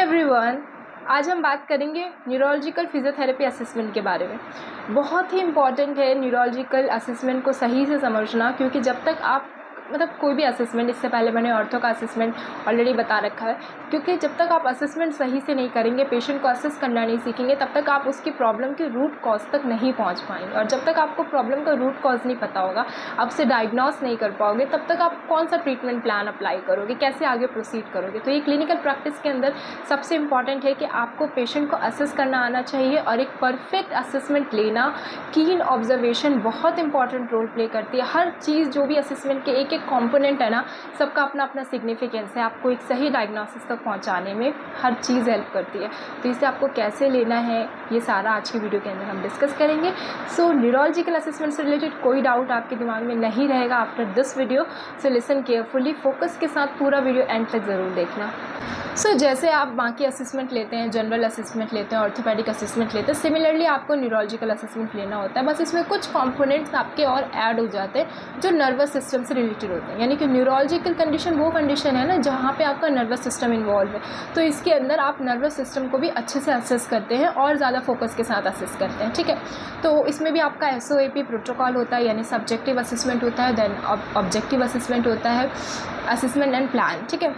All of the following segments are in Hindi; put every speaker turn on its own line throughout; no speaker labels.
एवरीवन, आज हम बात करेंगे न्यूरोलॉजिकल फिजियोथेरेपी असेसमेंट के बारे में। बहुत ही इम्पॉर्टेंट है न्यूरोलॉजिकल असेसमेंट को सही से समझना, क्योंकि जब तक आप कोई भी असेसमेंट, इससे पहले मैंने ऑर्थो का असेसमेंट ऑलरेडी बता रखा है, क्योंकि जब तक आप असेसमेंट सही से नहीं करेंगे, पेशेंट को असेस करना नहीं सीखेंगे, तब तक आप उसकी प्रॉब्लम के रूट कॉज तक नहीं पहुंच पाएंगे। और जब तक आपको प्रॉब्लम का रूट कॉज नहीं पता होगा, आप उसे डायग्नोस नहीं कर पाओगे, तब तक आप कौन सा ट्रीटमेंट प्लान अप्लाई करोगे, कैसे आगे प्रोसीड करोगे। तो ये क्लिनिकल प्रैक्टिस के अंदर सबसे इंपॉर्टेंट है कि आपको पेशेंट को असेस करना आना चाहिए, और एक परफेक्ट असेसमेंट लेना, कीन ऑब्जर्वेशन बहुत इंपॉर्टेंट रोल प्ले करती है। हर चीज़ जो भी असेसमेंट के एक एक कॉम्पोनेंट है ना, सबका अपना अपना सिग्निफिकेंस है। आपको एक सही डायग्नोसिस तक पहुंचाने में हर चीज़ हेल्प करती है। तो इसे आपको कैसे लेना है, ये सारा आज की वीडियो के अंदर हम डिस्कस करेंगे। सो न्यूरोलॉजिकल असेसमेंट से रिलेटेड कोई डाउट आपके दिमाग में नहीं रहेगा after this video. So listen carefully, focus के साथ पूरा वीडियो एंड तक ज़रूर देखना। सो जैसे आप बाकी असेसमेंट लेते हैं, जनरल असेसमेंट लेते हैं, ऑर्थोपेडिक असेसमेंट लेते हैं, सिमिलरली आपको न्यूरोलॉजिकल असेसमेंट लेना होता है। बस इसमें कुछ कंपोनेंट्स आपके और ऐड हो जाते हैं जो नर्वस सिस्टम से रिलेटेड होते हैं। यानी कि न्यूरोलॉजिकल कंडीशन वो कंडीशन है ना जहाँ पे आपका नर्वस सिस्टम इन्वॉल्व है, तो इसके अंदर आप नर्वस सिस्टम को भी अच्छे से असेस करते हैं और ज़्यादा फोकस के साथ असेस करते हैं। ठीक है, तो इसमें भी आपका SOAP प्रोटोकॉल होता है, यानी सब्जेक्टिव असेसमेंट होता है, देन ऑब्जेक्टिव असेसमेंट होता है, असेसमेंट एंड प्लान। ठीक है,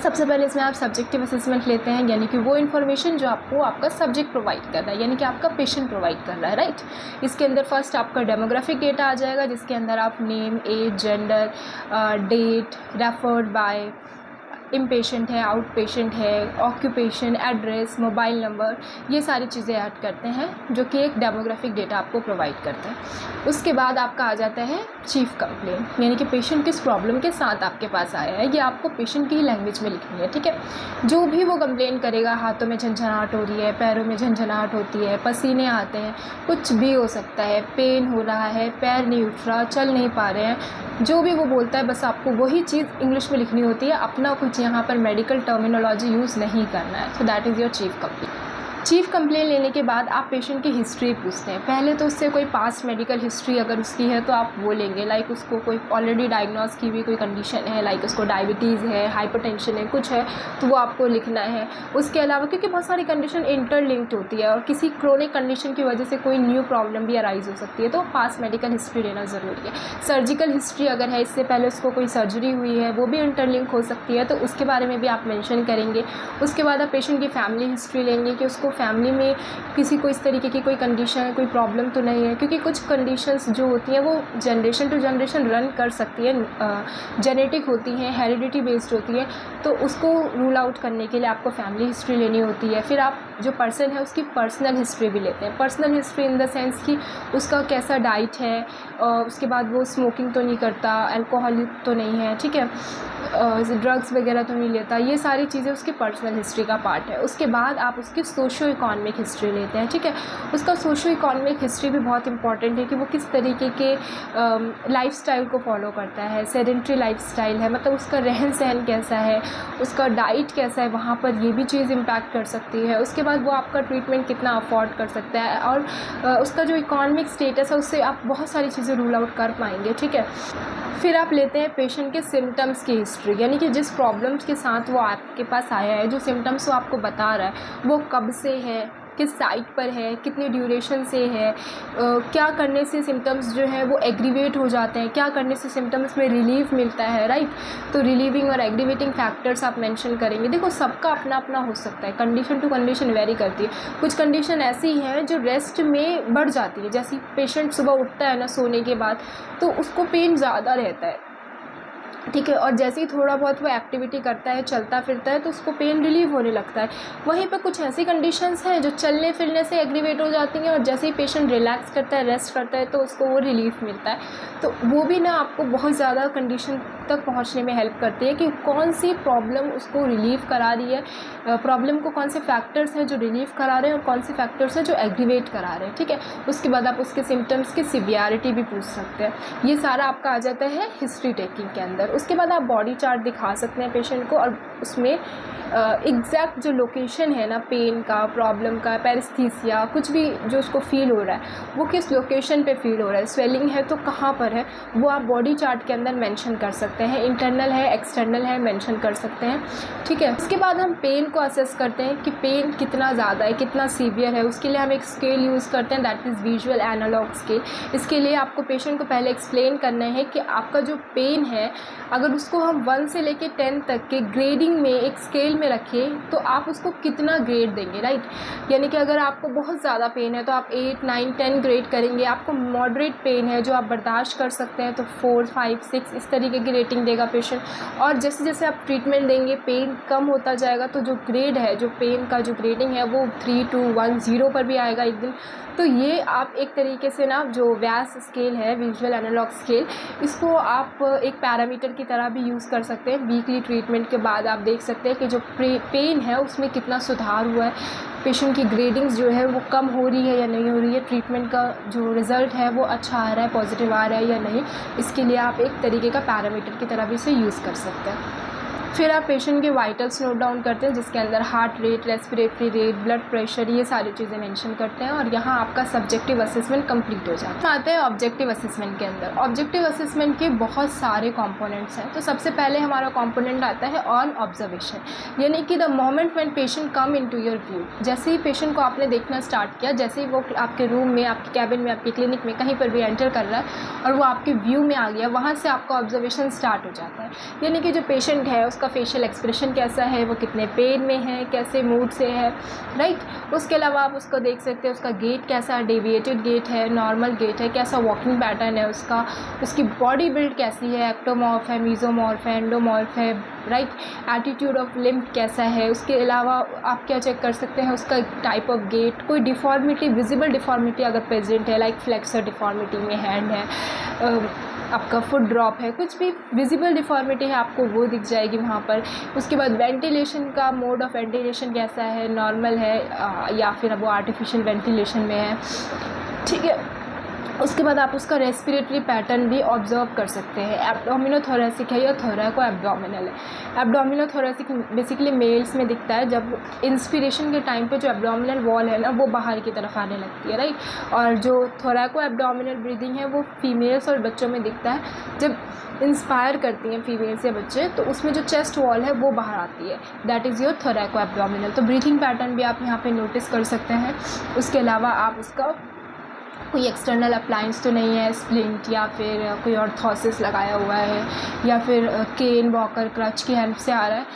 सबसे पहले इसमें आप सब्जेक्टिव असेसमेंट लेते हैं, यानी कि वो इन्फॉर्मेशन जो आपको आपका सब्जेक्ट प्रोवाइड कर रहा है, यानी कि आपका पेशेंट प्रोवाइड कर रहा है, राइट। इसके अंदर फर्स्ट आपका डेमोग्राफिक डेटा आ जाएगा, जिसके अंदर आप name, age, gender, date, referred by, inpatient है, आउट पेशेंट है, ऑक्यूपेशन, एड्रेस, मोबाइल नंबर, ये सारी चीज़ें ऐड करते हैं, जो कि एक डेमोग्राफिक डेटा आपको प्रोवाइड करते हैं। उसके बाद आपका आ जाता है चीफ कंप्लेन, यानी कि पेशेंट किस प्रॉब्लम के साथ आपके पास आया है, ये आपको पेशेंट की लैंग्वेज में लिखनी है। ठीक है, जो भी वो कंप्लेन करेगा, हाथों में झंझनाहट हो रही है, पैरों में झंझनाहट होती है, पसीने आते हैं, कुछ भी हो सकता है, पेन हो रहा है, पैर नहीं उठ रहा, चल नहीं पा रहे हैं, जो भी वो बोलता है बस आपको वही चीज़ इंग्लिश में लिखनी होती है। अपना कुछ यहाँ पर मेडिकल टर्मिनोलॉजी यूज़ नहीं करना है। So that is your chief complain. Chief complain लेने के बाद आप पेशेंट की हिस्ट्री पूछते हैं। पहले तो उससे कोई पास्ट मेडिकल हिस्ट्री अगर उसकी है तो आप वो लेंगे, लाइक उसको कोई ऑलरेडी डायग्नोस की हुई कोई कंडीशन है, लाइक उसको डायबिटीज़ है, हाइपरटेंशन है, कुछ है, तो वो आपको लिखना है। उसके अलावा क्योंकि बहुत सारी कंडीशन इंटरलिंक्ड होती है और किसी क्रोनिक कंडीशन की वजह से कोई न्यू प्रॉब्लम भी अराइज हो सकती है, तो पास्ट मेडिकल हिस्ट्री लेना ज़रूरी है। सर्जिकल हिस्ट्री अगर है, इससे पहले उसको कोई सर्जरी हुई है, वो भी इंटरलिंक हो सकती है, तो उसके बारे में भी आप मेंशन करेंगे। उसके बाद आप पेशेंट की फैमिली हिस्ट्री लेंगे कि उसको फैमिली में किसी को इस तरीके की कोई कंडीशन, कोई प्रॉब्लम तो नहीं है, क्योंकि कुछ कंडीशंस जो होती हैं वो जनरेशन टू जनरेशन रन कर सकती है, जेनेटिक होती हैं, हेरिडिटी बेस्ड होती है, तो उसको रूल आउट करने के लिए आपको फैमिली हिस्ट्री लेनी होती है। फिर आप जो पर्सन है उसकी पर्सनल हिस्ट्री भी लेते हैं। Personal history in the sense कि उसका कैसा डाइट है, उसके बाद वो स्मोकिंग तो नहीं करता, अल्कोहलिक तो नहीं है, ठीक है, ड्रग्स वगैरह तो नहीं लेता, ये सारी चीज़ें उसकी पर्सनल हिस्ट्री का पार्ट है। उसके बाद आप उसकी सोशो इकोनॉमिक हिस्ट्री लेते हैं। ठीक है, उसका सोशो इकोनॉमिक हिस्ट्री भी बहुत इंपॉर्टेंट है कि वो किस तरीके के लाइफस्टाइल को फॉलो करता है, सेडेंट्री लाइफस्टाइल है, मतलब उसका रहन सहन कैसा है, उसका डाइट कैसा है, वहाँ पर ये भी चीज़ इम्पैक्ट कर सकती है। उसके बाद वो आपका ट्रीटमेंट कितना अफोर्ड कर सकता है, और उसका जो इकोनॉमिक स्टेटस है उससे आप बहुत सारी चीज़ें रूल आउट कर पाएंगे। ठीक है, फिर आप लेते हैं पेशेंट के सिम्टम्स की हिस्ट्री, यानी कि जिस प्रॉब्लम्स के साथ वो आपके पास आया है, जो सिम्टम्स वो आपको बता रहा है, वो कब से है, किस साइट पर है, कितने ड्यूरेशन से है, क्या करने से सिम्टम्स जो है वो एग्रीवेट हो जाते हैं, क्या करने से सिम्टम्स में रिलीफ मिलता है, राइट। तो रिलीविंग और एग्रीवेटिंग फैक्टर्स आप मेंशन करेंगे। देखो, सबका अपना अपना हो सकता है, कंडीशन टू कंडीशन वेरी करती है। कुछ कंडीशन ऐसी हैं जो रेस्ट में बढ़ जाती है, जैसे पेशेंट सुबह उठता है ना सोने के बाद, तो उसको पेन ज़्यादा रहता है, ठीक है, और जैसे ही थोड़ा बहुत वो एक्टिविटी करता है, चलता फिरता है, तो उसको पेन रिलीव होने लगता है। वहीं पे कुछ ऐसी कंडीशंस हैं जो चलने फिरने से एग्रीवेट हो जाती हैं, और जैसे ही पेशेंट रिलैक्स करता है, रेस्ट करता है, तो उसको वो रिलीफ मिलता है। तो वो भी ना आपको बहुत ज़्यादा कंडीशन तक पहुंचने में हेल्प करती है कि कौन सी प्रॉब्लम उसको रिलीव करा रही है, प्रॉब्लम को कौन से फैक्टर्स हैं जो रिलीव करा रहे हैं और कौन से फैक्टर्स हैं जो एग्रीवेट करा रहे हैं। ठीक है, उसके बाद आप उसके सिम्टम्स की सिवियरिटी भी पूछ सकते हैं। ये सारा आपका आ जाता है हिस्ट्री टेकिंग के अंदर। उसके बाद आप बॉडी चार्ट दिखा सकते हैं पेशेंट को, और उसमें एग्जैक्ट जो लोकेशन है ना पेन का, प्रॉब्लम का, पैरेस्थीसिया, कुछ भी जो उसको फील हो रहा है वो किस लोकेशन पे फील हो रहा है, स्वेलिंग है तो कहाँ पर है, वो आप बॉडी चार्ट के अंदर मेंशन कर सकते हैं। इंटरनल है, एक्सटर्नल है, मेंशन कर सकते हैं, ठीक है। उसके बाद हम पेन को असेस करते हैं कि पेन कितना ज़्यादा है, कितना सीवियर है। उसके लिए हम एक स्केल यूज़ करते हैं, that is visual analogue scale. इसके लिए आपको पेशेंट को पहले एक्सप्लेन करना है कि आपका जो पेन है, अगर उसको हम 1 से लेके 10 तक के ग्रेडिंग में एक स्केल में रखें तो आप उसको कितना ग्रेड देंगे, राइट। यानी कि अगर आपको बहुत ज़्यादा पेन है तो आप 8, 9, 10 ग्रेड करेंगे। आपको मॉडरेट पेन है जो आप बर्दाश्त कर सकते हैं तो 4, 5, 6 इस तरीके की रेटिंग देगा पेशेंट। और जैसे जैसे आप ट्रीटमेंट देंगे पेन कम होता जाएगा तो जो ग्रेड है, जो पेन का जो ग्रेडिंग है वो 3, 2, 1, 0 पर भी आएगा एक दिन। तो ये आप एक तरीके से ना जो व्यास स्केल है, विजुअल एनालॉग स्केल, इसको आप एक पैरामीटर की तरह भी यूज़ कर सकते हैं। वीकली ट्रीटमेंट के बाद आप देख सकते हैं कि जो पेन है उसमें कितना सुधार हुआ है, पेशेंट की ग्रेडिंग्स जो है वो कम हो रही है या नहीं हो रही है, ट्रीटमेंट का जो रिज़ल्ट है वो अच्छा आ रहा है, पॉजिटिव आ रहा है या नहीं। इसके लिए आप एक तरीके का पैरामीटर की तरह भी इसे यूज़ कर सकते हैं। फिर आप पेशेंट के वाइटल्स नोट डाउन करते हैं जिसके अंदर heart rate, respiratory rate, blood pressure, ये सारी चीज़ें मेंशन करते हैं और यहाँ आपका सब्जेक्टिव असेसमेंट कंप्लीट हो जाता है। आते हैं ऑब्जेक्टिव असेसमेंट के अंदर। ऑब्जेक्टिव असेसमेंट के बहुत सारे कंपोनेंट्स हैं। तो सबसे पहले हमारा कंपोनेंट आता है ऑन ऑब्जर्वेशन, यानी कि the moment when patient come into your view. जैसे ही पेशेंट को आपने देखना स्टार्ट किया, जैसे ही वो आपके रूम में, आपके कैबिन में, आपके क्लिनिक में कहीं पर भी एंटर कर रहा है और वो आपके व्यू में आ गया, वहाँ से आपका ऑब्जर्वेशन स्टार्ट हो जाता है। यानी कि जो पेशेंट है उसका फेशियल एक्सप्रेशन कैसा है, वो कितने पेन में है, कैसे मूड से है, राइट। उसके अलावा आप उसको देख सकते हैं उसका गेट कैसा है, डेविएटेड गेट है, नॉर्मल गेट है, कैसा वॉकिंग पैटर्न है उसका, उसकी बॉडी बिल्ड कैसी है, एक्टोमॉर्फ है, मीजोमॉर्फ है, एंडोमॉर्फ है, राइट। एटीट्यूड ऑफ लिम्ब कैसा है। उसके अलावा आप क्या चेक कर सकते हैं, उसका टाइप ऑफ गेट, कोई डिफॉर्मिटी, विजिबल डिफॉर्मिटी अगर प्रेजेंट है, लाइक फ्लेक्सर डिफॉर्मिटी में हैंड है, आपका फुट ड्रॉप है, कुछ भी विजिबल डिफॉर्मिटी है आपको वो दिख जाएगी वहाँ पर। उसके बाद वेंटिलेशन का मोड ऑफ वेंटिलेशन कैसा है, नॉर्मल है या फिर वो आर्टिफिशियल वेंटिलेशन में है, ठीक है। उसके बाद आप उसका रेस्पिरेटरी पैटर्न भी ऑब्जर्व कर सकते हैं। एब्डोमिनोथोरेसिक है या थोरैको एब्डोमिनल है। एब्डोमिनोथोरेसिक बेसिकली मेल्स में दिखता है जब इंस्पिरेशन के टाइम पे जो एब्डोमिनल वॉल है ना वो बाहर की तरफ आने लगती है, राइट। और जो थोरैको एब्डोमिनल ब्रीदिंग है वो फीमेल्स और बच्चों में दिखता है जब इंस्पायर करती हैं फीमेल्स या बच्चे, तो उसमें जो चेस्ट वॉल है वो बाहर आती है, दैट इज़ योर थोरैको एब्डोमिनल। तो ब्रीथिंग पैटर्न भी आप यहाँ पे नोटिस कर सकते हैं। उसके अलावा आप उसका कोई एक्सटर्नल अप्लायंस तो नहीं है, स्प्लिंट या फिर कोई ऑर्थोसिस लगाया हुआ है या फिर केन, वॉकर, क्रच की हेल्प से आ रहा है,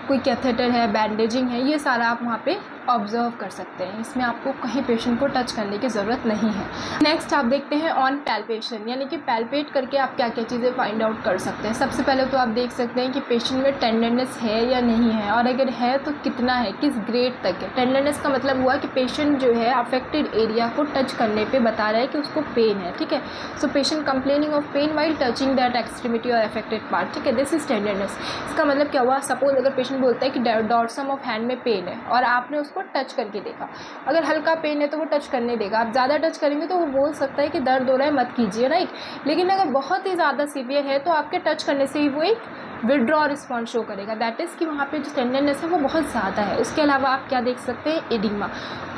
कोई कैथेटर है, बैंडेजिंग है, ये सारा आप वहाँ पे ऑब्जर्व कर सकते हैं। इसमें आपको कहीं पेशेंट को टच करने की ज़रूरत नहीं है। नेक्स्ट आप देखते हैं ऑन पैल्पेशन, यानी कि पैल्पेट करके आप क्या क्या चीज़ें फाइंड आउट कर सकते हैं। सबसे पहले तो आप देख सकते हैं कि पेशेंट में टेंडरनेस है या नहीं है, और अगर है तो कितना है, किस ग्रेड तक है। टेंडरनेस का मतलब हुआ कि पेशेंट जो है अफेक्टेड एरिया को टच करने पर बता रहा है कि उसको पेन है, ठीक है। So patient complaining of pain while touching that extremity और अफेक्टेड पार्ट, ठीक है, दिस इज टेंडरनेस। इसका मतलब क्या हुआ, सपोज अगर पेशेंट बोलता है कि डॉर्सम ऑफ हैंड में पेन है और आपने उसको टच करके देखा, अगर हल्का पेन है तो वो टच करने देगा, आप ज़्यादा टच करेंगे तो वो बोल सकता है कि दर्द हो रहा है मत कीजिए, राइट। लेकिन अगर बहुत ही ज़्यादा सीवियर है तो आपके टच करने से ही वो एक विड्रॉ रिस्पॉन्स शो करेगा, दैट इज़ कि वहाँ पे जो टेंडरनेस है वो बहुत ज़्यादा है। उसके अलावा आप क्या देख सकते हैं, एडिमा।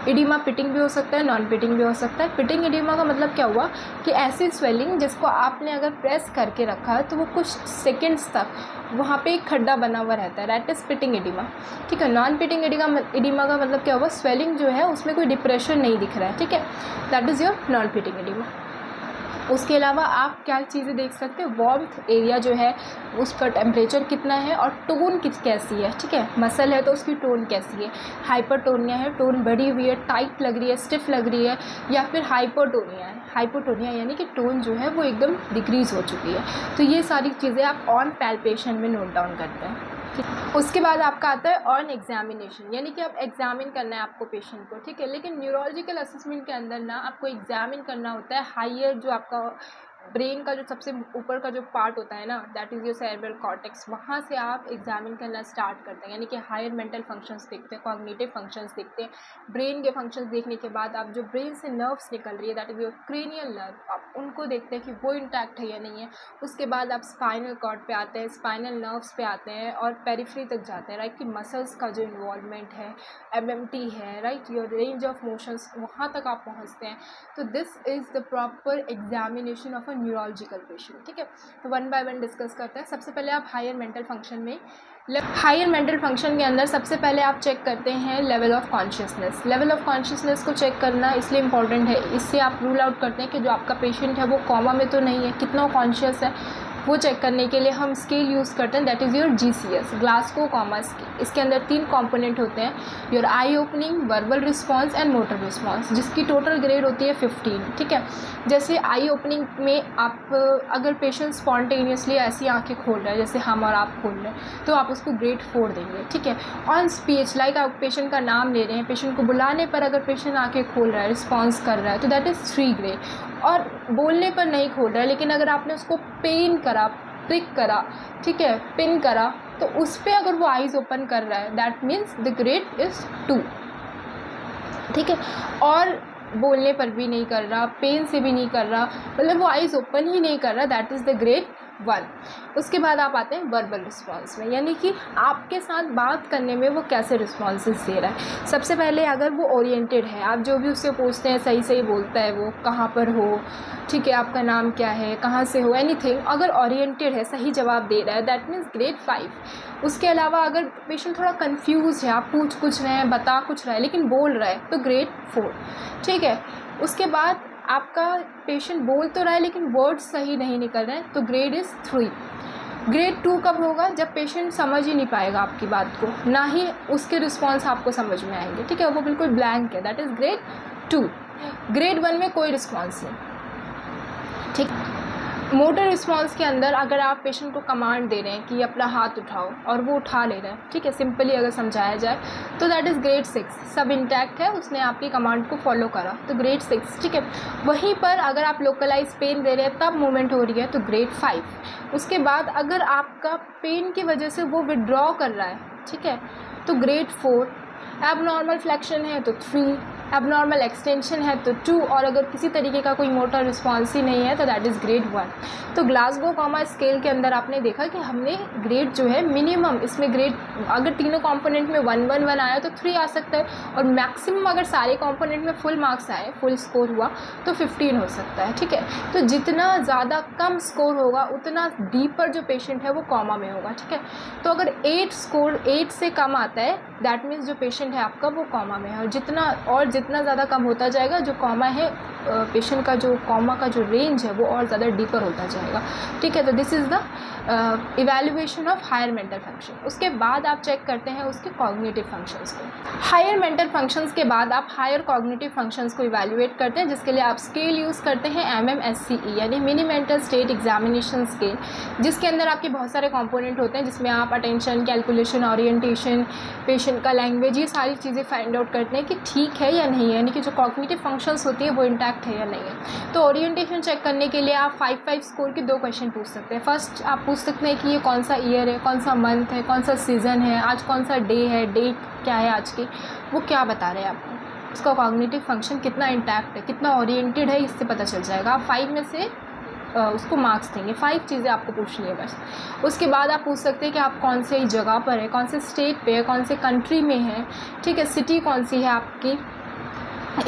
एडिमा पिटिंग भी हो सकता है, नॉन पिटिंग भी हो सकता है। पिटिंग एडिमा का मतलब क्या हुआ कि ऐसी स्वेलिंग जिसको आपने अगर प्रेस करके रखा है तो वो कुछ सेकेंड्स तक वहाँ पे एक खड्डा बना हुआ रहता है, दैट इज़ पिटिंग एडिमा, ठीक है। नॉन पिटिंग एडिमा का मतलब क्या हुआ, स्वेलिंग जो है उसमें कोई डिप्रेशन नहीं दिख रहा है, ठीक है, that is your non pitting oedema. उसके अलावा आप क्या चीज़ें देख सकते हैं, वार्मथ एरिया जो है उसका टेम्परेचर कितना है और टोन कैसी है, ठीक है। मसल है तो उसकी टोन कैसी है, हाइपरटोनिया है, टोन बढ़ी हुई है, टाइट लग रही है, स्टिफ लग रही है, या फिर हाइपोटोनिया है। हाइपोटोनिया यानी कि टोन जो है वो एकदम डिक्रीज़ हो चुकी है। तो ये सारी चीज़ें आप ऑन पैल्पेशन में नोट डाउन करते हैं। उसके बाद आपका आता है ऑन एग्जामिनेशन, यानी कि आप एग्जामिन करना है आपको पेशेंट को, ठीक है। लेकिन न्यूरोलॉजिकल असेसमेंट के अंदर ना आपको एग्जामिन करना होता है हायर जो आपका ब्रेन का जो सबसे ऊपर का जो पार्ट होता है ना, that is your cerebral cortex, वहाँ से आप एग्जामिन करना स्टार्ट करते हैं, यानी कि हायर मेंटल फंक्शंस देखते हैं, कॉग्निटिव फंक्शंस देखते हैं। ब्रेन के फंक्शंस देखने के बाद आप जो ब्रेन से नर्व्स निकल रही है, that is your cranial nerve, आप उनको देखते हैं कि वो इंटैक्ट है या नहीं है। उसके बाद आप स्पाइनल कॉर्ड पे आते हैं, स्पाइनल नर्व्स पे आते हैं और पेरिफेरी तक जाते हैं, राइट, कि मसल्स का जो इन्वॉल्वमेंट है, एमएमटी है, right, your range of motions, वहाँ तक आप पहुँचते हैं। तो this is the proper examination of a neurological patient, ठीक है। तो वन बाय वन डिस्कस करते हैं। सबसे पहले आप हायर मेंटल फंक्शन में, हायर मेंटल फंक्शन के अंदर सबसे पहले आप चेक करते हैं level of consciousness. Level of consciousness को चेक करना इसलिए इम्पॉर्टेंट है, इससे आप रूल आउट करते हैं कि जो आपका पेशेंट है वो कॉमा में तो नहीं है, कितना कॉन्शियस है। वो चेक करने के लिए हम स्केल यूज़ करते हैं, that is your GCS, Glasgow comma scale. इसके अंदर 3 कंपोनेंट होते हैं, your I opening, verbal response and motor response, जिसकी टोटल ग्रेड होती है 15, ठीक है। जैसे आई ओपनिंग में आप अगर पेशेंट स्पॉन्टेनियसली ऐसी आंखें खोल रहा है जैसे हम और आप खोल रहे हैं, तो आप उसको ग्रेड 4 देंगे, ठीक है। ऑन स्पीच, लाइक आप पेशेंट का नाम ले रहे हैं, पेशेंट को बुलाने पर अगर पेशेंट आंखें खोल रहा है, रिस्पॉन्स कर रहा है, तो दैट इज़ 3 ग्रेड। और बोलने पर नहीं खोल रहा है, लेकिन अगर आपने उसको पेन करा, प्रिक करा, ठीक है, पिन करा, तो उस पर अगर वो आइज़ ओपन कर रहा है, that means the grade is 2, ठीक है। और बोलने पर भी नहीं कर रहा, पेन से भी नहीं कर रहा, मतलब वो आइज़ ओपन ही नहीं कर रहा, दैट इज़ द ग्रेड 1। उसके बाद आप आते हैं वर्बल रिस्पॉन्स में, यानी कि आपके साथ बात करने में वो कैसे रिस्पॉन्सेस दे रहा है। सबसे पहले अगर वो ओरिएंटेड है, आप जो भी उससे पूछते हैं सही सही बोलता है, वो कहाँ पर हो, ठीक है, आपका नाम क्या है, कहाँ से हो, एनीथिंग, अगर ओरिएंटेड है, सही जवाब दे रहा है, दैट मीन्स ग्रेड 5। उसके अलावा अगर पेशेंट थोड़ा कंफ्यूज है, आप पूछ कुछ रहे हैं, बता कुछ रहे हैं, लेकिन बोल रहा है, तो ग्रेड 4, ठीक है। उसके बाद आपका पेशेंट बोल तो रहा है लेकिन वर्ड्स सही नहीं निकल रहे हैं, तो ग्रेड इज़ 3। ग्रेड 2 कब होगा? जब पेशेंट समझ ही नहीं पाएगा आपकी बात को, ना ही उसके रिस्पॉन्स आपको समझ में आएंगे, ठीक है, वो बिल्कुल ब्लैंक है, दैट इज़ ग्रेड 2। ग्रेड 1 में कोई रिस्पॉन्स नहीं, ठीक। मोटर रिस्पॉन्स के अंदर अगर आप पेशेंट को कमांड दे रहे हैं कि अपना हाथ उठाओ और वो उठा ले रहा है, ठीक है, सिंपली अगर समझाया जाए, तो दैट इज़ ग्रेड 6, सब इंटैक्ट है, उसने आपकी कमांड को फॉलो करा, तो ग्रेड 6, ठीक है। वहीं पर अगर आप लोकलाइज पेन दे रहे हैं, तब मूवमेंट हो रही है, तो ग्रेड 5। उसके बाद अगर आपका पेन की वजह से वो विड्रॉ कर रहा है, ठीक है, तो ग्रेड 4। एबनॉर्मल फ्लेक्शन है तो 3, एबनॉर्मल एक्सटेंशन है तो 2, और अगर किसी तरीके का कोई मोटर रिस्पॉन्स ही नहीं है तो दैट इज़ ग्रेड 1। तो ग्लासगो कॉमा स्केल के अंदर आपने देखा कि हमने ग्रेड जो है मिनिमम, इसमें ग्रेड अगर तीनों कंपोनेंट में 1 1 1 आया तो 3 आ सकता है, और मैक्सिमम अगर सारे कंपोनेंट में फुल मार्क्स आए, फुल स्कोर हुआ, तो 15 हो सकता है, ठीक है। तो जितना ज़्यादा कम स्कोर होगा उतना डीपर जो पेशेंट है वो कॉमा में होगा, ठीक है। तो अगर 8 से कम आता है, दैट मीन्स जो पेशेंट है आपका वो कॉमा में है, और जितना ज़्यादा कम होता जाएगा, जो कॉमा है पेशेंट का, जो कॉमा का जो रेंज है वो और ज़्यादा डीपर होता जाएगा, ठीक है। तो this is the evaluation of higher mental function. उसके बाद आप चेक करते हैं उसके कॉग्निटिव फंक्शंस को। हायर मेंटल फंक्शंस के बाद आप हायर कॉग्निटिव फंक्शंस को इवैल्यूएट करते हैं, जिसके लिए आप स्केल यूज़ करते हैं MMSCE, यानी mini mental state examination scale, जिसके अंदर आपके बहुत सारे कंपोनेंट होते हैं, जिसमें आप अटेंशन, कैलकुलेशन, ओरिएंटेशन, पेशेंट का लैंग्वेज, ये सारी चीज़ें फाइंड आउट करते हैं कि ठीक है या नहीं है, यानी कि जो कॉग्निटिव फंक्शंस होती है वो इंटैक्ट है या नहीं है। तो ओरिएंटेशन चेक करने के लिए आप 5 स्कोर के 2 क्वेश्चन पूछ सकते हैं। फर्स्ट आप पूछ सकते हैं कि ये कौन सा ईयर है, कौन सा मंथ है, कौन सा सीज़न है, आज कौन सा डे है, डेट क्या है आज की, वो क्या बता रहे हैं आपको, उसका कॉग्निटिव फंक्शन कितना इंटैक्ट है, कितना ओरिएंटेड है, इससे पता चल जाएगा। आप 5 में से उसको मार्क्स देंगे। 5 चीज़ें आपको पूछनी है बस। उसके बाद आप पूछ सकते हैं कि आप कौन से जगह पर है, कौन से स्टेट पे है, कौन से कंट्री में है, ठीक है, सिटी कौन सी है आपकी,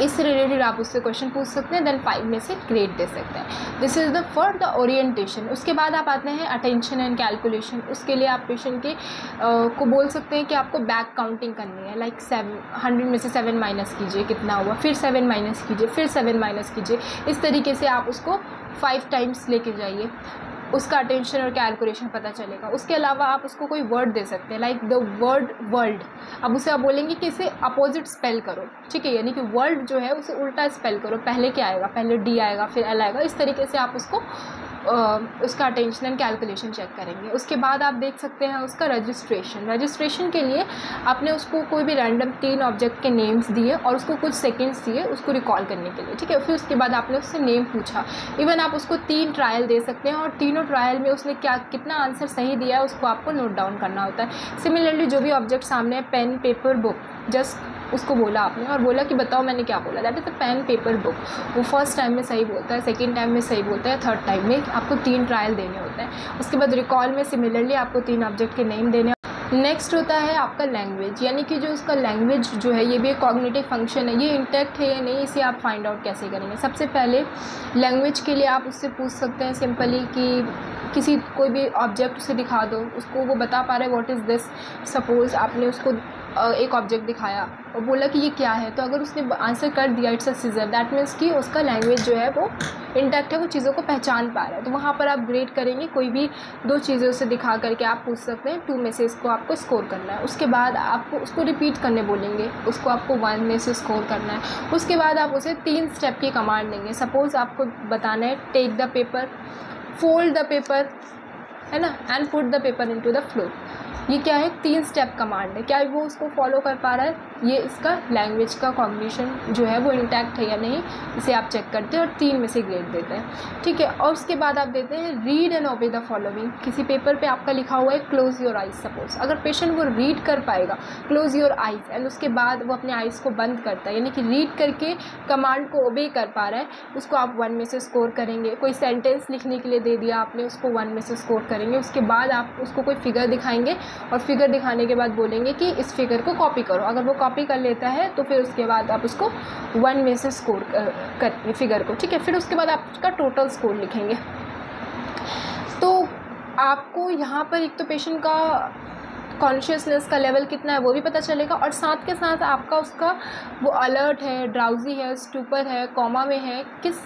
इससे रिलेटेड आप उससे क्वेश्चन पूछ सकते हैं। देन 5 में से ग्रेड दे सकते हैं। This is the for the orientation. उसके बाद आप आते हैं अटेंशन एंड कैलकुलेशन। उसके लिए आप पेशेंट के को बोल सकते हैं कि आपको बैक काउंटिंग करनी है, लाइक 100 में से 7 माइनस कीजिए, कितना हुआ, फिर 7 माइनस कीजिए, फिर 7 माइनस कीजिए। इस तरीके से आप उसको 5 टाइम्स लेके जाइए, उसका अटेंशन और कैलकुलेशन पता चलेगा। उसके अलावा आप उसको कोई वर्ड दे सकते हैं, लाइक द वर्ड वर्ल्ड। अब उसे आप बोलेंगे कि इसे अपोजिट स्पेल करो, ठीक है, यानी कि वर्ल्ड जो है उसे उल्टा स्पेल करो। पहले क्या आएगा, पहले डी आएगा, फिर एल आएगा। इस तरीके से आप उसको उसका अटेंशन एंड कैलकुलेशन चेक करेंगे। उसके बाद आप देख सकते हैं उसका रजिस्ट्रेशन के लिए आपने उसको कोई भी रैंडम 3 ऑब्जेक्ट के नेम्स दिए और उसको कुछ सेकंड्स दिए उसको रिकॉल करने के लिए, ठीक है। फिर उसके बाद आपने उससे नेम पूछा। इवन आप उसको 3 ट्रायल दे सकते हैं और तीनों ट्रायल में उसने कितना आंसर सही दिया है उसको आपको नोट डाउन करना होता है। सिमिलरली जो भी ऑब्जेक्ट सामने है, पेन, पेपर, बुक, जस्ट उसको बोला आपने और बोला कि बताओ मैंने क्या बोला। That is a pen, paper, book. वो फर्स्ट टाइम में सही बोलता है, सेकंड टाइम में सही बोलता है, थर्ड टाइम में आपको 3 ट्रायल देने होते हैं। उसके बाद रिकॉल में सिमिलरली आपको 3 ऑब्जेक्ट के नेम देने। नेक्स्ट होता है आपका लैंग्वेज, यानी कि जो उसका लैंग्वेज जो है ये भी एक कॉग्निटिव फंक्शन है, ये इंटैक्ट है या नहीं, इसे आप फाइंड आउट कैसे करेंगे। सबसे पहले लैंग्वेज के लिए आप उससे पूछ सकते हैं सिंपली कि कोई भी ऑब्जेक्ट उसे दिखा दो, उसको वो बता पा रहा है व्हाट इज़ दिस। सपोज़ आपने उसको एक ऑब्जेक्ट दिखाया और बोला कि ये क्या है, तो अगर उसने आंसर कर दिया it's a seizure, that means कि उसका लैंग्वेज जो है वो इंटैक्ट है, वो चीज़ों को पहचान पा रहा है। तो वहाँ पर आप ग्रेड करेंगे। कोई भी 2 चीज़ें उसे दिखा करके आप पूछ सकते हैं, 2 में से इसको आपको स्कोर करना है। उसके बाद आपको उसको रिपीट करने बोलेंगे, उसको आपको 1 में से स्कोर करना है। उसके बाद आप उसे 3 स्टेप की कमांड देंगे। सपोज़ आपको बताना है take the paper, fold the paper, है ना, and put the paper into the floor. ये क्या है, 3 स्टेप कमांड है। क्या वो उसको फॉलो कर पा रहा है, ये इसका लैंग्वेज का कॉग्निशन जो है वो इंटैक्ट है या नहीं, इसे आप चेक करते हैं और 3 में से ग्रेड देते हैं, ठीक है। और उसके बाद आप देते हैं read and obey the following. किसी पेपर पे आपका लिखा हुआ है क्लोज योर आइज। सपोज अगर पेशेंट वो रीड कर पाएगा क्लोज योर आइज एंड उसके बाद वो अपने आइज़ को बंद करता है, यानी कि रीड करके कमांड को ओबे कर पा रहा है, उसको आप 1 में से स्कोर करेंगे। कोई सेंटेंस लिखने के लिए दे दिया आपने, उसको 1 में से स्कोर करेंगे। उसके बाद आप उसको कोई फिगर दिखाएंगे और फिगर दिखाने के बाद बोलेंगे कि इस फिगर को कॉपी करो। अगर वो कॉपी कर लेता है तो फिर उसके बाद आप उसको 1 में से स्कोर करेंगे फिगर को, ठीक है। फिर उसके बाद आप उसका टोटल स्कोर लिखेंगे। तो आपको यहाँ पर एक तो पेशेंट का कॉन्शियसनेस का लेवल कितना है वो भी पता चलेगा और साथ के साथ आपका उसका वो अलर्ट है, ड्राउजी है, स्टूपर है, कोमा में है, किस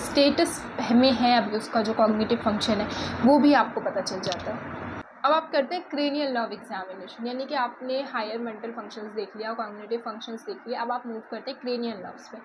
स्टेटस में है अभी उसका जो कॉग्निटिव फंक्शन है वो भी आपको पता चल जाता है। अब आप करते हैं क्रेनियल नर्व एग्जामिनेशन, यानी कि आपने हायर मेंटल फंक्शंस देख लिया, कॉग्निटिव फंक्शंस देख लिया। अब आप मूव करते हैं क्रेनियल नर्व्स पे।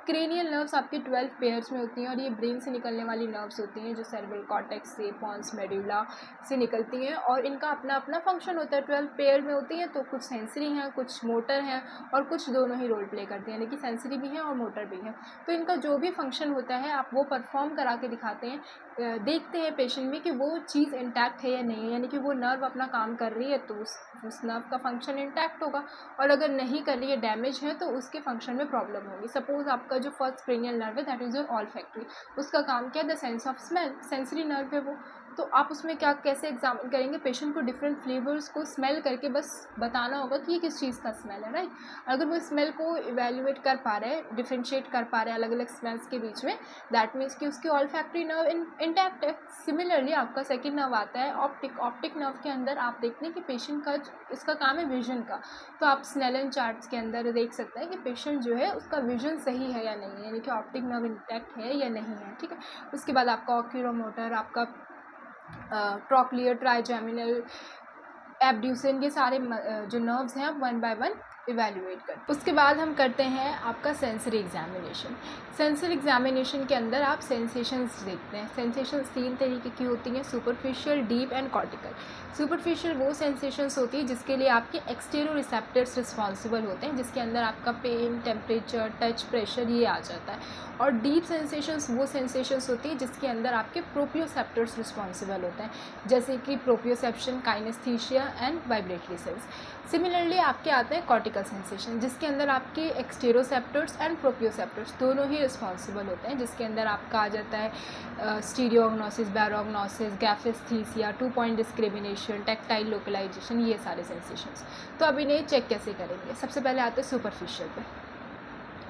क्रेनियल नर्व्स आपके 12 पेयर्स में होती हैं और ये ब्रेन से निकलने वाली नर्व्स होती हैं जो सेरेब्रल कॉर्टेक्स से, पॉन्स मेडुला से निकलती हैं और इनका अपना अपना फंक्शन होता है। 12 पेयर में होती हैं, तो कुछ सेंसरी हैं, कुछ मोटर हैं और कुछ दोनों ही रोल प्ले करते हैं, यानी कि सेंसरी भी है और मोटर भी है। तो इनका जो भी फंक्शन होता है आप वो परफॉर्म करा के दिखाते हैं, देखते हैं पेशेंट में कि वो चीज़ इंटैक्ट है या नहीं है, यानी कि वो नर्व अपना काम कर रही है तो उस नर्व का फंक्शन इंटैक्ट होगा और अगर नहीं कर रही है, डैमेज है, तो उसके फंक्शन में प्रॉब्लम होगी। सपोज आपका जो फर्स्ट क्रेनियल नर्व है दैट इज़ योर ऑल्फैक्टरी, उसका काम क्या है, the sense of smell, sensory nerve है वो। तो आप उसमें कैसे एग्जामिन करेंगे, पेशेंट को डिफरेंट फ्लेवर्स को स्मेल करके बस बताना होगा कि ये किस चीज़ का स्मेल है, राइट। अगर वो स्मेल को इवेल्युएट कर पा रहे हैं, डिफ्रेंशिएट कर पा रहे हैं अलग अलग स्मेल्स के बीच में, दैट मीन्स कि उसकी ऑल्फैक्टरी नर्व इंटैक्ट है। सिमिलरली आपका सेकेंड नर्व आता है ऑप्टिक नर्व के अंदर आप देखते हैं कि पेशेंट का इसका काम है विजन का, तो आप स्नेलन चार्ट्स के अंदर देख सकते हैं कि पेशेंट जो है उसका विजन सही है या नहीं है, यानी कि ऑप्टिक नर्व इंटैक्ट है या नहीं है, ठीक है। उसके बाद आपका ऑक्यूलोमोटर, आपका ट्रॉक्लियर, ट्राइजेमिनल, एब्ड्यूसन, ये सारे जो नर्व्स हैं आप 1 बाय 1 इवेल्युएट करते हैं। उसके बाद हम करते हैं आपका सेंसरी एग्जामिनेशन। सेंसरी एग्जामिनेशन के अंदर आप सेंसेशंस देखते हैं। सेंसेशंस 3 तरीके की होती हैं, superficial, deep and cortical. Superficial वो सेंसेशंस होती है जिसके लिए आपके एक्सटेरो रिसेप्टर्स रिस्पॉन्सिबल होते हैं, जिसके अंदर आपका पेन, टेम्परेचर, टच, प्रेशर ये आ जाता है। और डीप सेंसेशंस वो सेंसेशंस होती है जिसके अंदर आपके प्रोप्रियोसेप्टर्स रिस्पॉन्सिबल होते हैं, जैसे कि proprioception, kinesthesia and vibratory sense. Similarly आपके आते हैं कॉर्टिकल सेंसेशन, जिसके अंदर आपके एक्सटेरोसेप्टर्स एंड प्रोप्रियोसेप्टर्स दोनों ही रिस्पॉन्सिबल होते हैं, जिसके अंदर आपका आ जाता है स्टीरियोग्नोसिस, बैरोग्नोसिस, गैफेस्थीसिया, 2 पॉइंट डिस्क्रिमिनेशन, टैक्टाइल लोकलाइजेशन, ये सारे सेंसेशंस। तो अब इन्हें चेक कैसे करेंगे, सबसे पहले आते हैं सुपरफिशियल पे।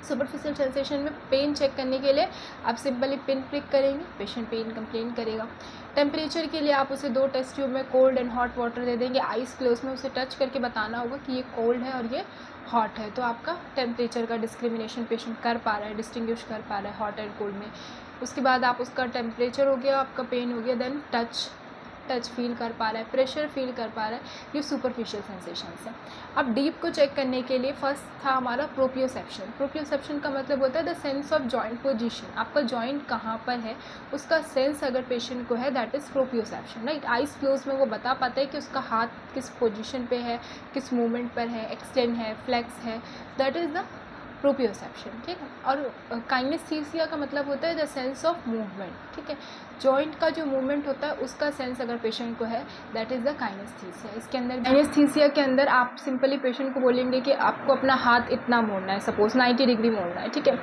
सुपरफिशियल सेंसेशन में पेन चेक करने के लिए आप सिंपली पिन प्रिक करेंगे, पेशेंट पेन कंप्लेन करेगा। टेम्परेचर के लिए आप उसे 2 टेस्ट ट्यूब में कोल्ड एंड हॉट वाटर दे देंगे, आइस क्लोज में उसे टच करके बताना होगा कि ये कोल्ड है और ये हॉट है। तो आपका टेम्परेचर का डिस्क्रिमिनेशन पेशेंट कर पा रहा है, डिस्टिंग्विश कर पा रहा है हॉट एंड कोल्ड में। उसके बाद आप उसका टेम्परेचर हो गया, आपका पेन हो गया, देन टच टच फील कर पा रहा है, प्रेशर फील कर पा रहा है, ये सुपरफिशियल सेंसेशंस हैं। अब डीप को चेक करने के लिए फर्स्ट था हमारा प्रोप्रियोसेप्शन। प्रोप्रियोसेप्शन का मतलब होता है the sense of joint position, आपका जॉइंट कहाँ पर है उसका सेंस अगर पेशेंट को है, that is proprioception, right. Eyes close में वो बता पाता है कि उसका हाथ किस पोजीशन पे है, किस मूवमेंट पर है, एक्सटेंड है, फ्लेक्स है, दैट इज़ द प्रोप्रियोसेप्शन, ठीक है। और काइनेस्थीसिया का मतलब होता है द सेंस ऑफ मूवमेंट, ठीक है। जॉइंट का जो मूवमेंट होता है उसका सेंस अगर पेशेंट को है, दैट इज़ द काइनेस्थीसिया। इसके अंदर काइनेस्थीसिया के अंदर आप सिंपली पेशेंट को बोलेंगे कि आपको अपना हाथ इतना मोड़ना है, सपोज 90 डिग्री मोड़ना है, ठीक है।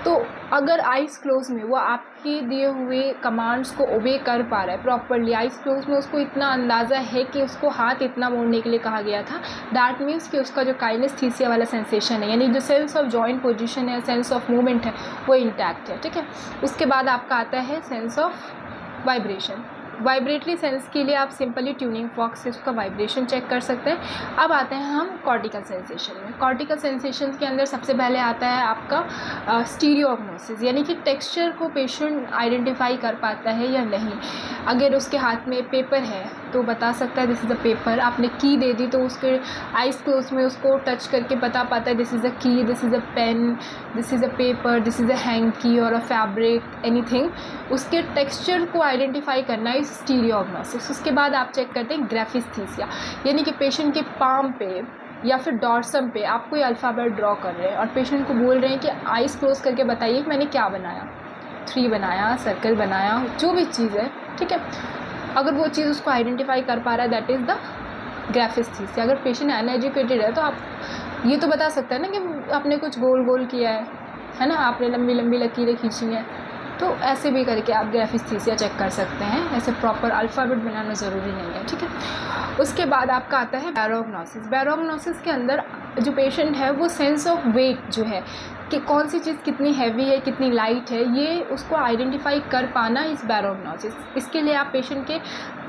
तो अगर आइज़ क्लोज में वो आपके दिए हुए कमांड्स को ओबे कर पा रहा है प्रॉपरली, आइज़ क्लोज में उसको इतना अंदाज़ा है कि उसको हाथ इतना मोड़ने के लिए कहा गया था, दैट मीन्स कि उसका जो काइनेस्थीसिया वाला सेंसेशन है, यानी जो सेंस ऑफ जॉइंट पोजीशन है, सेंस ऑफ मूवमेंट है, वो इंटैक्ट है, ठीक है। उसके बाद आपका आता है sense of vibration. Vibratory sense के लिए आप सिंपली ट्यूनिंग फॉर्क से उसका वाइब्रेशन चेक कर सकते हैं। अब आते हैं हम कॉर्टिकल सेंसेशन में। कॉर्टिकल सेंसेशन के अंदर सबसे पहले आता है आपका स्टीरियोग्नोसिस, यानी कि टेक्सचर को पेशेंट आइडेंटिफाई कर पाता है या नहीं। अगर उसके हाथ में पेपर है तो बता सकता है दिस इज़ अ पेपर, आपने की दे दी तो उसके आइज़ क्लोज में उसको टच करके बता पाता है this is a key, this is a pen, this is a paper, this is a hanky और अ फैब्रिक, एनीथिंग। उसके टेक्सचर को आइडेंटिफाई करना है स्टीरियोग्नोसिस। उसके बाद आप चेक करते हैं ग्राफिस्थीसिया, यानी कि पेशेंट के पाम पे या फिर डॉर्सम पे आप कोई अल्फ़ाबेट ड्रॉ कर रहे हैं और पेशेंट को बोल रहे हैं कि आइज़ क्लोज करके बताइए कि मैंने क्या बनाया, 3 बनाया, सर्कल बनाया, जो भी चीज़ है, ठीक है। अगर वो चीज़ उसको आइडेंटिफाई कर पा रहा है, दैट इज़ द ग्राफिस्थीसिया। अगर पेशेंट अनएजुकेटेड है तो आप ये तो बता सकते हैं ना कि आपने कुछ गोल गोल किया है ना, आपने लंबी लंबी लकीरें खींची हैं, तो ऐसे भी करके आप ग्राफिस्थीसिया चेक कर सकते हैं। ऐसे प्रॉपर अल्फ़ाबेट बनाना ज़रूरी नहीं है, ठीक है। उसके बाद आपका आता है बैरोग्नोसिस। बैरोग्नोसिस के अंदर जो पेशेंट है वो सेंस ऑफ वेट जो है कि कौन सी चीज़ कितनी हैवी है, कितनी लाइट है, ये उसको आइडेंटिफाई कर पाना इस बैरोग्नोसिस। इसके लिए आप पेशेंट के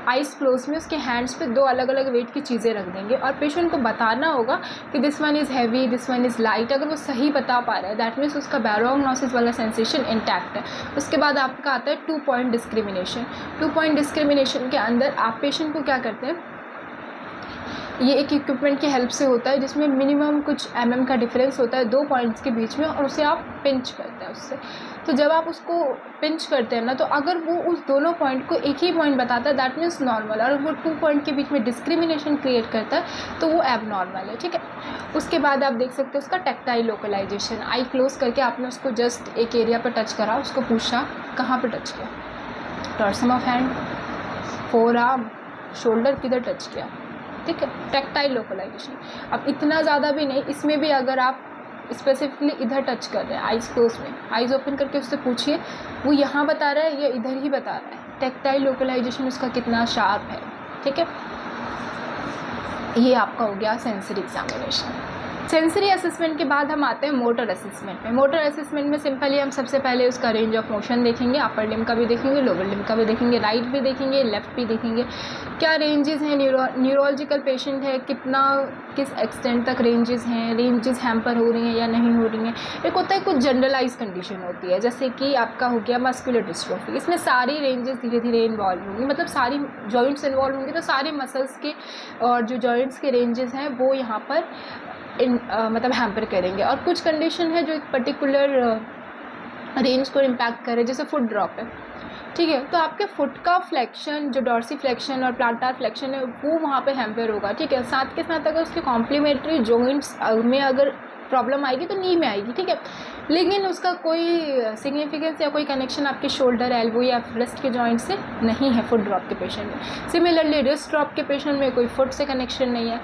आइज़ क्लोज में उसके हैंड्स पे 2 अलग अलग वेट की चीज़ें रख देंगे और पेशेंट को बताना होगा कि this one is heavy, this one is light. अगर वो सही बता पा रहा है, दैट मीन्स उसका बैरोग्नोसिस वाला सेंसेशन इंटैक्ट है। उसके बाद आपका आता है 2 पॉइंट डिस्क्रिमिनेशन। 2 पॉइंट डिस्क्रिमिनेशन के अंदर आप पेशेंट को क्या करते हैं, ये एक इक्विपमेंट की हेल्प से होता है जिसमें मिनिमम कुछ mm का डिफरेंस होता है 2 पॉइंट्स के बीच में, और उसे आप पिंच करते हैं उससे। तो जब आप उसको पिंच करते हैं ना, तो अगर वो उस दोनों पॉइंट को एक ही पॉइंट बताता है, दैट मीन्स नॉर्मल, और वो 2 पॉइंट के बीच में डिस्क्रिमिनेशन क्रिएट करता है तो वो एबनॉर्मल है, ठीक है। उसके बाद आप देख सकते हो उसका टेक्टाइल लोकलाइजेशन। आई क्लोज करके आपने उसको जस्ट एक एरिया पर टच करा, उसको पूछा कहाँ पर टच किया, dorsum of hand, forearm, shoulder, किधर टच किया, ठीक है, टेक्टाइल लोकलाइजेशन। अब इतना ज़्यादा भी नहीं, इसमें भी अगर आप स्पेसिफिकली इधर टच कर रहे हैं आइज़ क्लोज में, आइज़ ओपन करके उससे पूछिए वो यहाँ बता रहा है या इधर ही बता रहा है, टेक्टाइल लोकलाइजेशन उसका कितना शार्प है, ठीक है। ये आपका हो गया सेंसरी एग्जामिनेशन। सेंसरी असेसमेंट के बाद हम आते हैं मोटर असेसमेंट में। मोटर असेसमेंट में सिंपली हम सबसे पहले उसका रेंज ऑफ मोशन देखेंगे, अपर लिम्ब का भी देखेंगे, लोअर लिम्ब का भी देखेंगे, राइट भी देखेंगे, लेफ़्ट भी देखेंगे, क्या रेंजेस हैं, न्यूरोलॉजिकल पेशेंट है कितना, किस एक्सटेंट तक रेंजेस हैं, रेंजेस हैम्पर हो रही हैं या नहीं हो रही हैं। एक होता है कुछ जनरलाइज कंडीशन होती है, जैसे कि आपका हो गया मस्कुलर डिस्ट्रोफी, इसमें सारी रेंजेस धीरे धीरे इन्वॉल्व होंगी, मतलब सारी जॉइंट्स इन्वॉल्व होंगी, तो सारे मसल्स के और जो जॉइंट्स के रेंजेस हैं वो यहाँ पर मतलब हैम्पर करेंगे। और कुछ कंडीशन है जो एक पर्टिकुलर रेंज को इम्पैक्ट करे, जैसे फुट ड्रॉप है, ठीक है, तो आपके फुट का फ्लेक्शन, जो डॉर्सी फ्लेक्शन और प्लांटार फ्लेक्शन है, वो वहाँ पे हैम्पर होगा, ठीक है। साथ के साथ अगर उसके कॉम्प्लीमेंट्री जॉइंट्स में अगर प्रॉब्लम आएगी तो नी में आएगी, ठीक है, लेकिन उसका कोई सिग्निफिकेंस या कोई कनेक्शन आपके शोल्डर, एल्बो या रिस्ट के जॉइंट से नहीं है फुट ड्रॉप के पेशेंट में। सिमिलरली रिस्ट ड्रॉप के पेशेंट में कोई फुट से कनेक्शन नहीं है।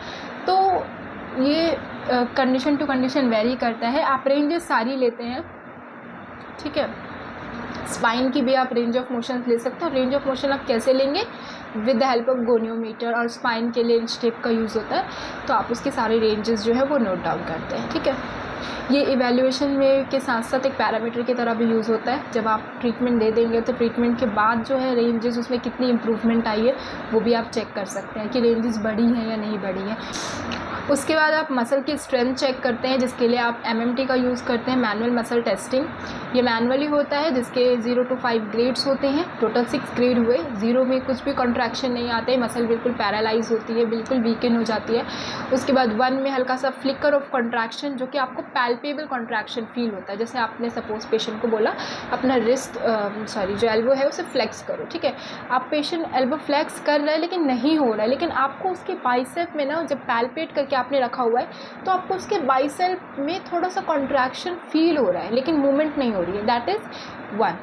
तो ये कंडीशन टू कंडीशन वेरी करता है। आप रेंजेस सारी लेते हैं, ठीक है। स्पाइन की भी आप रेंज ऑफ मोशन ले सकते हो। रेंज ऑफ मोशन आप कैसे लेंगे, with the help of goniometer, और स्पाइन के लिए इंच टेप का यूज़ होता है, तो आप उसके सारे रेंजेस जो है वो नोट डाउन करते हैं, ठीक है। ये इवैल्यूएशन में के साथ साथ एक पैरामीटर की तरह भी यूज़ होता है। जब आप ट्रीटमेंट दे देंगे तो ट्रीटमेंट के बाद जो है रेंजेस, उसमें कितनी इम्प्रूवमेंट आई है वो भी आप चेक कर सकते हैं कि रेंजेस बढ़ी हैं या नहीं बढ़ी हैं। उसके बाद आप मसल की स्ट्रेंथ चेक करते हैं, जिसके लिए आप एमएमटी का यूज़ करते हैं, मैनुअल मसल टेस्टिंग। ये मैनुअली होता है, जिसके 0 to 5 ग्रेड्स होते हैं, टोटल 6 ग्रेड हुए। 0 में कुछ भी कॉन्ट्रैक्शन नहीं आते, मसल बिल्कुल पैरालाइज होती है, बिल्कुल वीकन हो जाती है। उसके बाद 1 में हल्का सा फ्लिकर ऑफ कॉन्ट्रैक्शन, जो कि आपको पैल्पेबल कॉन्ट्रैक्शन फील होता है। जैसे आपने सपोज पेशेंट को बोला अपना रिस्ट जो एल्बो है उसे फ्लेक्स करो, ठीक है। आप पेशेंट एल्बो फ्लेक्स कर रहे हैं लेकिन नहीं हो रहा है, लेकिन आपको उसके बाइसेप में ना जब पैल्पेट करके आपने रखा हुआ है तो आपको उसके बाइसेप में थोड़ा सा कॉन्ट्रैक्शन फील हो रहा है लेकिन मूवमेंट नहीं हो रही है। That is 1।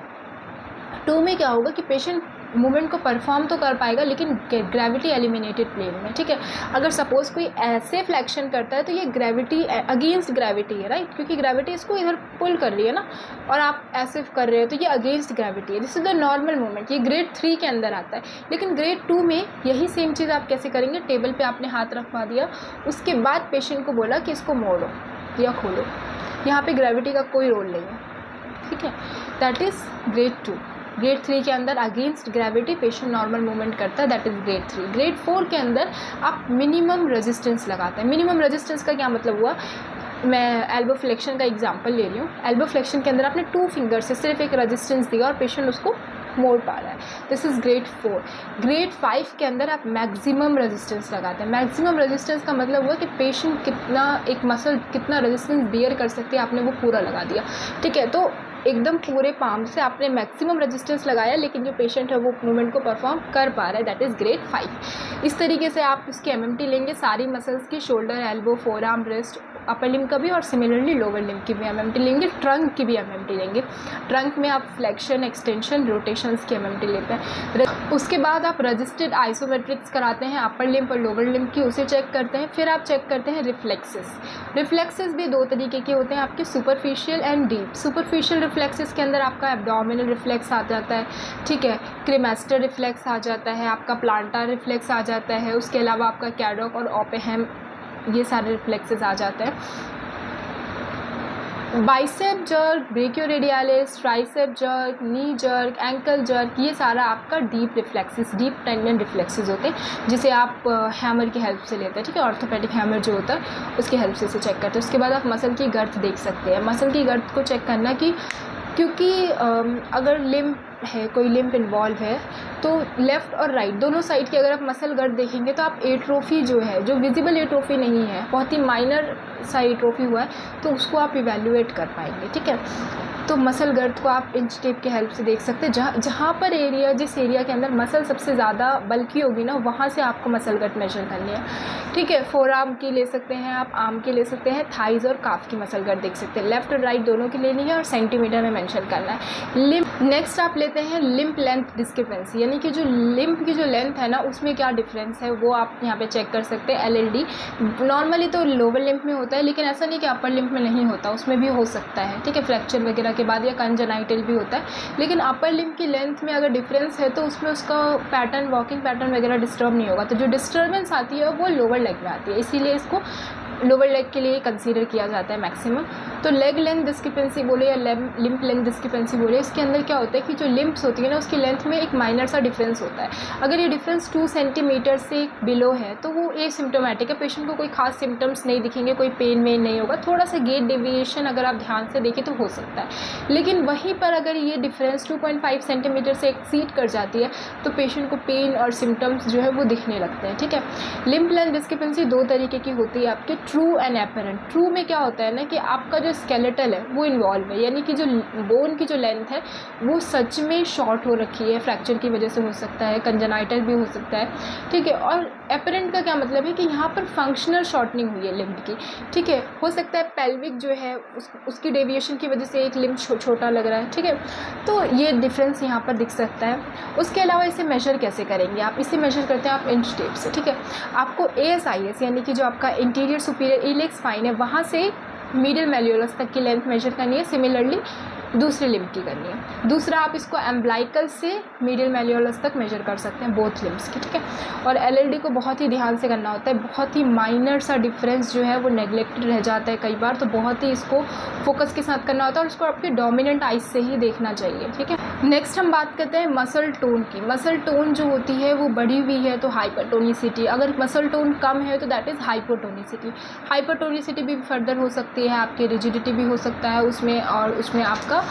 2 में क्या होगा कि पेशेंट मूवमेंट को परफॉर्म तो कर पाएगा लेकिन ग्रेविटी एलिमिनेटेड प्लेन में, ठीक है। अगर सपोज़ कोई ऐसे फ्लेक्शन करता है तो ये ग्रेविटी अगेंस्ट ग्रेविटी है, राइट, क्योंकि ग्रेविटी इसको इधर पुल कर रही है ना, और आप ऐसे कर रहे हो तो ये अगेंस्ट ग्रेविटी है। This is the normal movement. ये ग्रेड 3 के अंदर आता है। लेकिन ग्रेड 2 में यही सेम चीज़ आप कैसे करेंगे, टेबल पर आपने हाथ रखवा दिया, उसके बाद पेशेंट को बोला कि इसको मोड़ो या खोलो, यहाँ पर ग्रेविटी का कोई रोल नहीं है, ठीक है। That is grade 2। ग्रेड 3 के अंदर against gravity patient normal movement करता है, दैट इज़ ग्रेड 3। ग्रेड 4 के अंदर आप मिनिमम रेजिस्टेंस लगाते हैं। मिनिमम रेजिस्टेंस का क्या मतलब हुआ, मैं एल्बो फ्लेक्शन का एग्जांपल ले रही हूँ। एल्बो फ्लेक्शन के अंदर आपने 2 फिंगर से सिर्फ एक रेजिस्टेंस दिया और पेशेंट उसको मोड़ पा रहा है, दिस इज़ ग्रेड 4। ग्रेड 5 के अंदर आप मैक्सिमम रेजिस्टेंस लगाते हैं। मैक्सिमम रेजिस्टेंस का मतलब हुआ कि पेशेंट कितना, एक मसल कितना रेजिस्टेंस बियर कर सकती है, आपने वो पूरा लगा दिया, ठीक है। तो एकदम पूरे पाम से आपने मैक्सिमम रेजिस्टेंस लगाया लेकिन जो पेशेंट है वो मूवमेंट को परफॉर्म कर पा रहा है, दैट इज़ ग्रेड 5। इस तरीके से आप इसकी एमएमटी लेंगे सारी मसल्स की, shoulder, elbow, four arm, wrist, upper limb का भी, और सिमिलरली लोअर लिम्ब की भी एमएमटी लेंगे, ट्रंक की भी एमएमटी लेंगे। ट्रंक में आप फ्लेक्शन, एक्सटेंशन, रोटेशंस की एमएमटी लेते हैं। उसके बाद आप रजिस्टर्ड आइसोमेट्रिक्स कराते हैं अपर लिम्ब और लोअर लिम्ब की, उसे चेक करते हैं। फिर आप चेक करते हैं रिफ्लेक्सेस। रिफ्लेक्सेस भी 2 तरीके के होते हैं आपके, superficial and deep. Superficial reflexes के अंदर आपका एब्डोमिनल रिफ्लेक्स आ जाता है, ठीक है, क्रेमास्टर रिफ्लेक्स आ जाता है, आपका प्लांटार रिफ्लेक्स आ जाता है, उसके अलावा आपका कैडॉक और ओपेहम, ये सारे रिफ्लेक्सेस आ जाते हैं। Bicep jerk, brachioradialis, tricep jerk, नी जर्क, एंकल जर्क, ये सारा आपका deep reflexes, deep tendon reflexes होते हैं, जिसे आप हैमर की हेल्प से लेते हैं, ठीक है। ऑर्थोपेडिक हैमर जो होता है उसकी हेल्प से इसे चेक करते हैं। उसके बाद आप मसल की गर्थ देख सकते हैं। मसल की गर्थ को चेक करना कि क्योंकि अगर लिम्ब है, कोई लिम्ब इन्वॉल्व है तो लेफ़्ट और राइट दोनों साइड की अगर आप मसल गर्थ देखेंगे तो आप एट्रोफी जो है, जो विजिबल एट्रोफी नहीं है, बहुत ही माइनर सा एट्रोफी हुआ है, तो उसको आप इवैल्यूएट कर पाएंगे, ठीक है। तो मसल गर्थ को आप इंच टेप के हेल्प से देख सकते हैं। जहाँ पर एरिया, जिस एरिया के अंदर मसल सबसे ज़्यादा बल्कि होगी ना, वहाँ से आपको मसल गर्थ मेजर करनी है, ठीक है। फोर आर्म की ले सकते हैं आप, आर्म की ले सकते हैं, थाइज़ और काफ की मसल गर्थ देख सकते हैं। लेफ्ट और राइट दोनों की लेनी है और सेंटीमीटर में मेंशन करना है। लिम्ब, नेक्स्ट आप लेते हैं लिम्ब लेंथ डिस्क्रिपेंसी, यानी कि जो लिम्ब की जो लेंथ है ना उसमें क्या डिफरेंस है वो आप यहाँ पे चेक कर सकते हैं। LLD नॉर्मली तो लोअर लिम्ब में होता है, लेकिन ऐसा नहीं कि अपर लिम्ब में नहीं होता, उसमें भी हो सकता है, ठीक है, फ्रैक्चर वगैरह के बाद, या कंजेनाइटल भी होता है। लेकिन अपर लिम्ब की लेंथ में अगर डिफरेंस है तो उसमें उसका पैटर्न, वॉकिंग पैटर्न वगैरह डिस्टर्ब नहीं होगा। तो जो डिस्टर्बेंस आती है वो लोअर लेग में आती है, इसीलिए इसको लोअर लेग के लिए कंसीडर किया जाता है मैक्सिमम। तो लेग लेंथ डिस्क्रिपेंसी बोले या लिम्ब लेंथ डिस्क्रिपेंसी बोले, इसके अंदर क्या होता है कि जो लिम्ब्स होती है ना उसकी लेंथ में एक माइनर सा डिफरेंस होता है। अगर ये डिफरेंस 2 सेंटीमीटर से बिलो है तो वो एसिम्प्टोमेटिक है, पेशेंट को कोई खास सिम्टम्स नहीं दिखेंगे, कोई पेन वेन नहीं होगा, थोड़ा सा गेट डेविएशन अगर आप ध्यान से देखें तो हो सकता है। लेकिन वहीं पर अगर ये डिफरेंस 2.5 सेंटीमीटर से एक्सीड कर जाती है तो पेशेंट को पेन और सिम्टम्स जो है वो दिखने लगते हैं, ठीक है। लिम्ब लेंथ डिस्क्रिपेंसी 2 तरीके की होती है आपके, ट्रू एंड एपरेंट। ट्रू में क्या होता है ना कि आपका जो स्केलेटल है वो इन्वॉल्व है, यानी कि जो बोन की जो लेंथ है वो सच में शॉर्ट हो रखी है, फ्रैक्चर की वजह से हो सकता है, कंजेनाइटल भी हो सकता है, ठीक है। और एपरेंट का क्या मतलब है कि यहाँ पर फंक्शनल शॉर्टनिंग हुई है लिम्ब की, ठीक है। हो सकता है पेल्विक जो है उसकी डेविएशन की वजह से एक लिम्ब छोटा लग रहा है, ठीक है। तो ये डिफरेंस यहाँ पर दिख सकता है। उसके अलावा इसे मेजर कैसे करेंगे आप, इसे मेजर करते हैं आप इंच टेप से, ठीक है। आपको ASIS यानी कि जो आपका इंटीरियर सुपीरियर इलेक्स स्पाइन है वहाँ से मिडिल मैल्यूलस तक की लेंथ मेजर करनी है। सिमिलरली दूसरी लिम्ब की करनी है। दूसरा आप इसको एम्ब्लाइकल से मीडियल मैल्यूलस तक मेजर कर सकते हैं बोथ लिम्ब्स की, ठीक है। और एलएलडी को बहुत ही ध्यान से करना होता है, बहुत ही माइनर सा डिफरेंस जो है वो नेग्लेक्टेड रह जाता है कई बार, तो बहुत ही इसको फोकस के साथ करना होता है और उसको आपके डोमिनेंट आइज से ही देखना चाहिए, ठीक है। नेक्स्ट हम बात करते हैं मसल टोन की। मसल टोन जो होती है वो बढ़ी हुई है तो हाइपरटोनिसिटी, अगर मसल टोन कम है तो दैट इज़ हाइपोटोनिसिटी। हाइपरटोनिसिटी भी फर्दर हो सकती है, आपकी रिजिडिटी भी हो सकता है उसमें, और उसमें आपका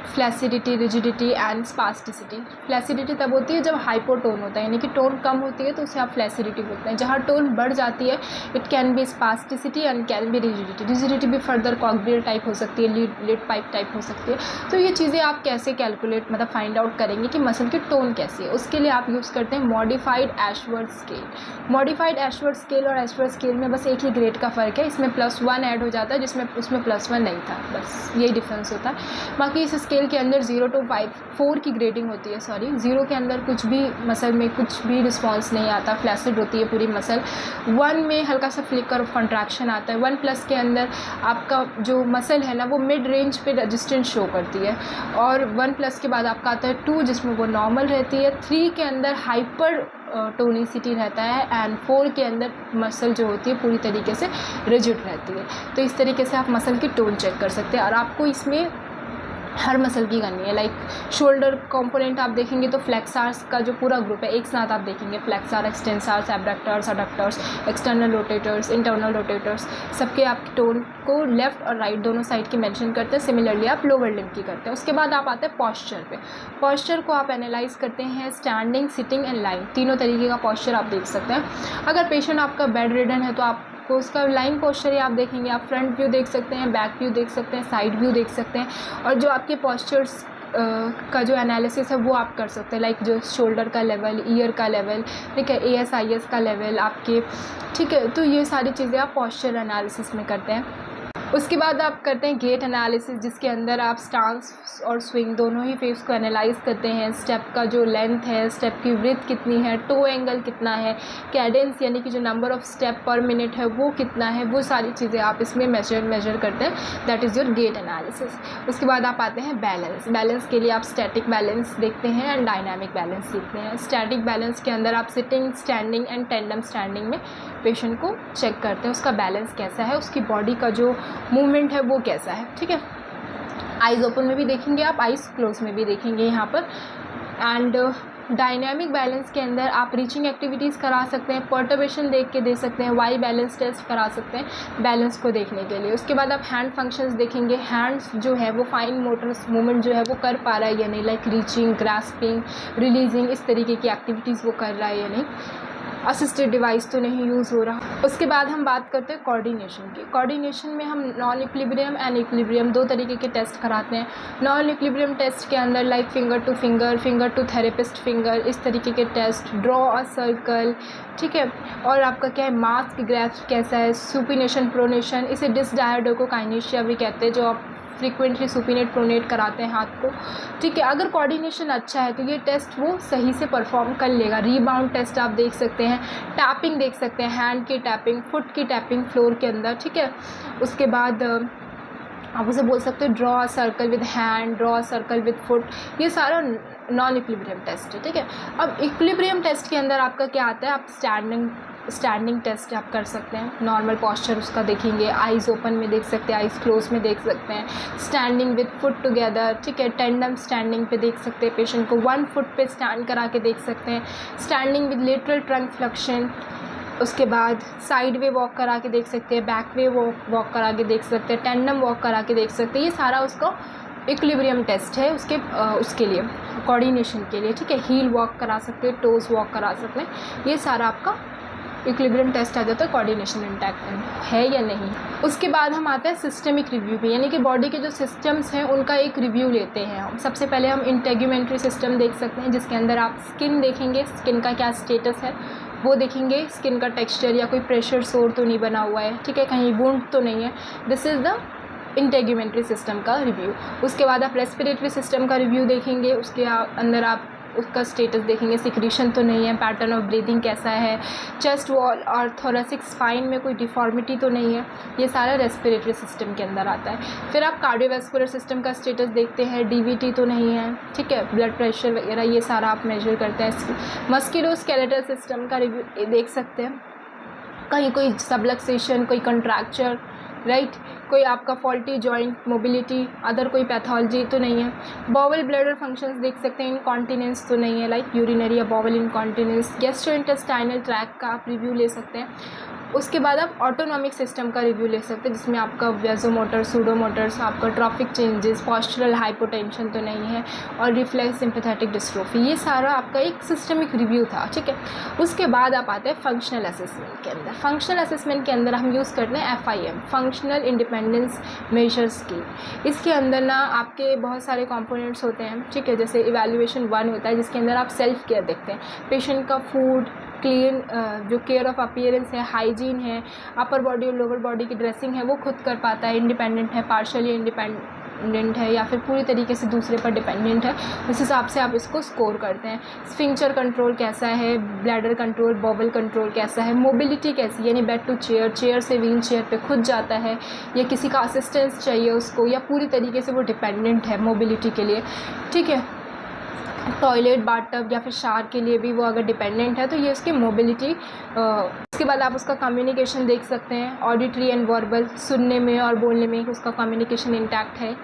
flaccidity, rigidity and spasticity. Flaccidity तब होती है जब हाइपोटोन होता है, यानी कि टोन कम होती है तो उसे आप फ्लैसिडिटी बोलते हैं। जहाँ टोन बढ़ जाती है it can be spasticity and can be rigidity. Rigidity भी फर्दर कॉकबियल टाइप हो सकती है, लीड पाइप टाइप हो सकती है। तो ये चीज़ें आप कैसे कैलकुलेट मतलब फाइंड आउट करेंगे कि मसल की टोन कैसी है, उसके लिए आप यूज़ करते हैं modified Ashworth scale. Modified Ashworth scale और एशवर्थ स्केल में बस एक ही ग्रेड का फ़र्क है, इसमें +1 ऐड हो जाता है जिसमें उसमें +1 नहीं था, बस यही डिफरेंस होता है। बाकी इस स्केल के अंदर 0 to 4 की ग्रेडिंग होती है, 0 के अंदर कुछ भी मसल में कुछ भी रिस्पॉन्स नहीं आता, फ्लैसिड होती है पूरी मसल। 1 में हल्का सा फ्लिकर ऑफ कॉन्ट्रैक्शन आता है। 1+ के अंदर आपका जो मसल है ना वो मिड रेंज पे रेजिस्टेंस शो करती है, और 1+ के बाद आपका आता है 2 जिसमें वो नॉर्मल रहती है। 3 के अंदर हाइपर टोनिसिटी रहता है, एंड 4 के अंदर मसल जो होती है पूरी तरीके से रिजिड रहती है। तो इस तरीके से आप मसल की टोन चेक कर सकते हैं, और आपको इसमें हर मसल की करनी है। लाइक शोल्डर कंपोनेंट आप देखेंगे तो फ्लेक्सार्स का जो पूरा ग्रुप है एक साथ आप देखेंगे, फ्लेक्सार, एक्सटेंसार्स, एब्डक्टर्स, अडक्टर्स, एक्सटर्नल रोटेटर्स, इंटरनल रोटेटर्स, सबके आपकी टोन को लेफ़्ट और राइट दोनों साइड की मेंशन करते हैं। सिमिलरली आप लोअर लिम्ब की करते हैं। उसके बाद आप आते हैं पॉस्चर पे। पॉस्चर को आप एनालाइज करते हैं स्टैंडिंग, सिटिंग एंड लाइंग, तीनों तरीके का पॉस्चर आप देख सकते हैं। अगर पेशेंट आपका बेड रिडन है तो आप तो उसका लाइन पोस्चर ही आप देखेंगे, आप फ्रंट व्यू देख सकते हैं, बैक व्यू देख सकते हैं, साइड व्यू देख सकते हैं, और जो आपके पोस्चर्स का जो एनालिसिस है वो आप कर सकते हैं। लाइक जो शोल्डर का लेवल, ईयर का लेवल, ठीक है, ASIS का लेवल आपके, ठीक है। तो ये सारी चीज़ें आप पोस्चर एनालिसिस में करते हैं। उसके बाद आप करते हैं गेट एनालिसिस, जिसके अंदर आप स्टांस और स्विंग दोनों ही फेस को एनालाइज करते हैं। स्टेप का जो लेंथ है, स्टेप की विड्थ कितनी है, टो एंगल कितना है, कैडेंस यानी कि जो नंबर ऑफ स्टेप पर मिनट है वो कितना है, वो सारी चीज़ें आप इसमें मेजर करते हैं। That is your gait analysis. उसके बाद आप आते हैं बैलेंस। बैलेंस के लिए आप स्टैटिक बैलेंस देखते हैं एंड डायनामिक बैलेंस सीखते हैं। स्टैटिक बैलेंस के अंदर आप sitting, standing and tandem standing में पेशेंट को चेक करते हैं, उसका बैलेंस कैसा है, उसकी बॉडी का जो मूवमेंट है वो कैसा है, ठीक है। आइज़ ओपन में भी देखेंगे आप, आइज़ क्लोज में भी देखेंगे यहाँ पर। एंड डायनामिक बैलेंस के अंदर आप रीचिंग एक्टिविटीज़ करा सकते हैं, पर्टर्बेशन देख के दे सकते हैं, वाई बैलेंस टेस्ट करा सकते हैं बैलेंस को देखने के लिए। उसके बाद आप हैंड फंक्शंस देखेंगे, हैंड्स जो है वो फाइन मोटर मूवमेंट जो है वो कर पा रहा है या नहीं, लाइक रीचिंग, ग्रास्पिंग, रिलीजिंग, इस तरीके की एक्टिविटीज़ वो कर रहा है या नहीं, असिस्टेड डिवाइस तो नहीं यूज़ हो रहा। उसके बाद हम बात करते हैं कोऑर्डिनेशन की। कोऑर्डिनेशन में हम नॉन इक्विलिब्रियम एंड इक्विलिब्रियम दो तरीके के टेस्ट कराते हैं। नॉन इक्विलिब्रियम टेस्ट के अंदर like finger to finger, finger to therapist finger, इस तरीके के टेस्ट, ड्रॉ अ सर्कल, ठीक है। और आपका क्या है, मास्क ग्रैस्प कैसा है, सुपिनेशन, प्रोनेशन, इसे डिसडायडोकोकाइनेशिया भी कहते हैं, जो आप फ्रीक्वेंटली सुपिनेट प्रोनेट कराते हैं हाथ को, ठीक है। अगर कोऑर्डिनेशन अच्छा है तो ये टेस्ट वो सही से परफॉर्म कर लेगा। रीबाउंड टेस्ट आप देख सकते हैं, टैपिंग देख सकते हैं, हैंड की टैपिंग, फुट की टैपिंग फ्लोर के अंदर, ठीक है। उसके बाद आप उसे बोल सकते हो draw a circle with hand, draw a circle with foot, ये सारा नॉन इक्विलिब्रियम टेस्ट है, ठीक है। अब इक्विलिब्रियम टेस्ट के अंदर आपका क्या आता है, आप स्टैंडिंग टेस्ट आप कर सकते हैं। नॉर्मल पॉस्चर उसका देखेंगे, आइज़ ओपन में देख सकते हैं, आइज़ क्लोज में देख सकते हैं, स्टैंडिंग विद फुट टुगेदर, ठीक है। टेंडम स्टैंडिंग पे देख सकते हैं, पेशेंट को 1 फुट पे स्टैंड करा के देख सकते हैं, standing with lateral trunk flexion. उसके बाद साइड वे वॉक करा के देख सकते हैं, बैक वे वॉक करा के देख सकते हैं, टेंडम वॉक करा के देख सकते हैं। ये सारा उसका इक्विलिब्रियम टेस्ट है उसके लिए, कोऑर्डिनेशन के लिए, ठीक है। हील वॉक करा सकते हैं, टोज वॉक करा सकते हैं, ये सारा आपका इक्विलिब्रियम टेस्ट आ जाता है कोऑर्डिनेशन इंटैक्ट है या नहीं। उसके बाद हम आते हैं सिस्टमिक रिव्यू पे, यानी कि बॉडी के जो सिस्टम्स हैं उनका एक रिव्यू लेते हैं हम। सबसे पहले हम इंटेग्यूमेंट्री सिस्टम देख सकते हैं, जिसके अंदर आप स्किन देखेंगे, स्किन का क्या स्टेटस है वो देखेंगे, स्किन का टेक्सचर या कोई प्रेशर सोर तो नहीं बना हुआ है, ठीक है, कहीं वुंड तो नहीं है। This is the integumentary system का रिव्यू। उसके बाद आप रेस्पिरेटरी सिस्टम का रिव्यू देखेंगे, उसके अंदर आप उसका स्टेटस देखेंगे, सिक्रीशन तो नहीं है, पैटर्न ऑफ ब्रीदिंग कैसा है, चेस्ट वॉल और थोरेसिक स्पाइन में कोई डिफॉर्मिटी तो नहीं है, ये सारा रेस्पिरेटरी सिस्टम के अंदर आता है। फिर आप कार्डियोवैस्कुलर सिस्टम का स्टेटस देखते हैं, डीवीटी तो नहीं है, ठीक है, ब्लड प्रेशर वगैरह ये सारा आप मेजर करते हैं। मस्कुलोस्केलेटल सिस्टम का रिव्यू देख सकते हैं, कहीं कोई सबलक्सेशन, कोई कंट्रैक्चर, राइट, कोई आपका फॉल्टी जॉइंट मोबिलिटी, अदर कोई पैथोलॉजी तो नहीं है। बॉवल ब्लैडर फंक्शंस देख सकते हैं, इनकॉन्टिनेंस तो नहीं है, लाइक यूरिनरी या बॉवल इनकॉन्टिनेंस। गैस्ट्रोइंटेस्टाइनल ट्रैक का आप रिव्यू ले सकते हैं। उसके बाद आप ऑटोनॉमिक सिस्टम का रिव्यू ले सकते हैं, जिसमें आपका वेजोमोटर, सूडोमोटर्स, आपका ट्रॉफिक चेंजेस, पॉस्चरल हाइपोटेंशन तो नहीं है, और रिफ्लेक्स सिंपैथेटिक डिस्ट्रोफी, ये सारा आपका एक सिस्टमिक रिव्यू था, ठीक है। उसके बाद आप आते हैं फंक्शनल असेसमेंट के अंदर। फंक्शनल असेसमेंट के अंदर हम यूज़ करते हैं FIM, functional independence measure scale. इसके अंदर ना आपके बहुत सारे कंपोनेंट्स होते हैं, ठीक है, जैसे इवैल्यूएशन 1 होता है, जिसके अंदर आप सेल्फ केयर देखते हैं, पेशेंट का फूड, क्लीन जो केयर ऑफ अपीयरेंस है, हाइजीन है, अपर बॉडी और लोअर बॉडी की ड्रेसिंग है वो खुद कर पाता है, इंडिपेंडेंट है, पार्शियली इंडिपेंडेंट है, या फिर पूरी तरीके से दूसरे पर डिपेंडेंट है, उस हिसाब से आप इसको स्कोर करते हैं। स्फिंक्चर कंट्रोल कैसा है, ब्लैडर कंट्रोल, बॉबल कंट्रोल कैसा है, मोबिलिटी कैसी, यानी बेड टू चेयर, चेयर से व्हील चेयर पे खुद जाता है, या किसी का असिस्टेंस चाहिए उसको, या पूरी तरीके से वो डिपेंडेंट है मोबिलिटी के लिए, ठीक है। टॉयलेट, बाथटब या फिर शावर के लिए भी वो अगर डिपेंडेंट है तो ये उसकी मोबिलिटी। उसके बाद आप उसका कम्युनिकेशन देख सकते हैं, ऑडिटरी एंड वर्बल, सुनने में और बोलने में उसका कम्युनिकेशन इंटैक्ट है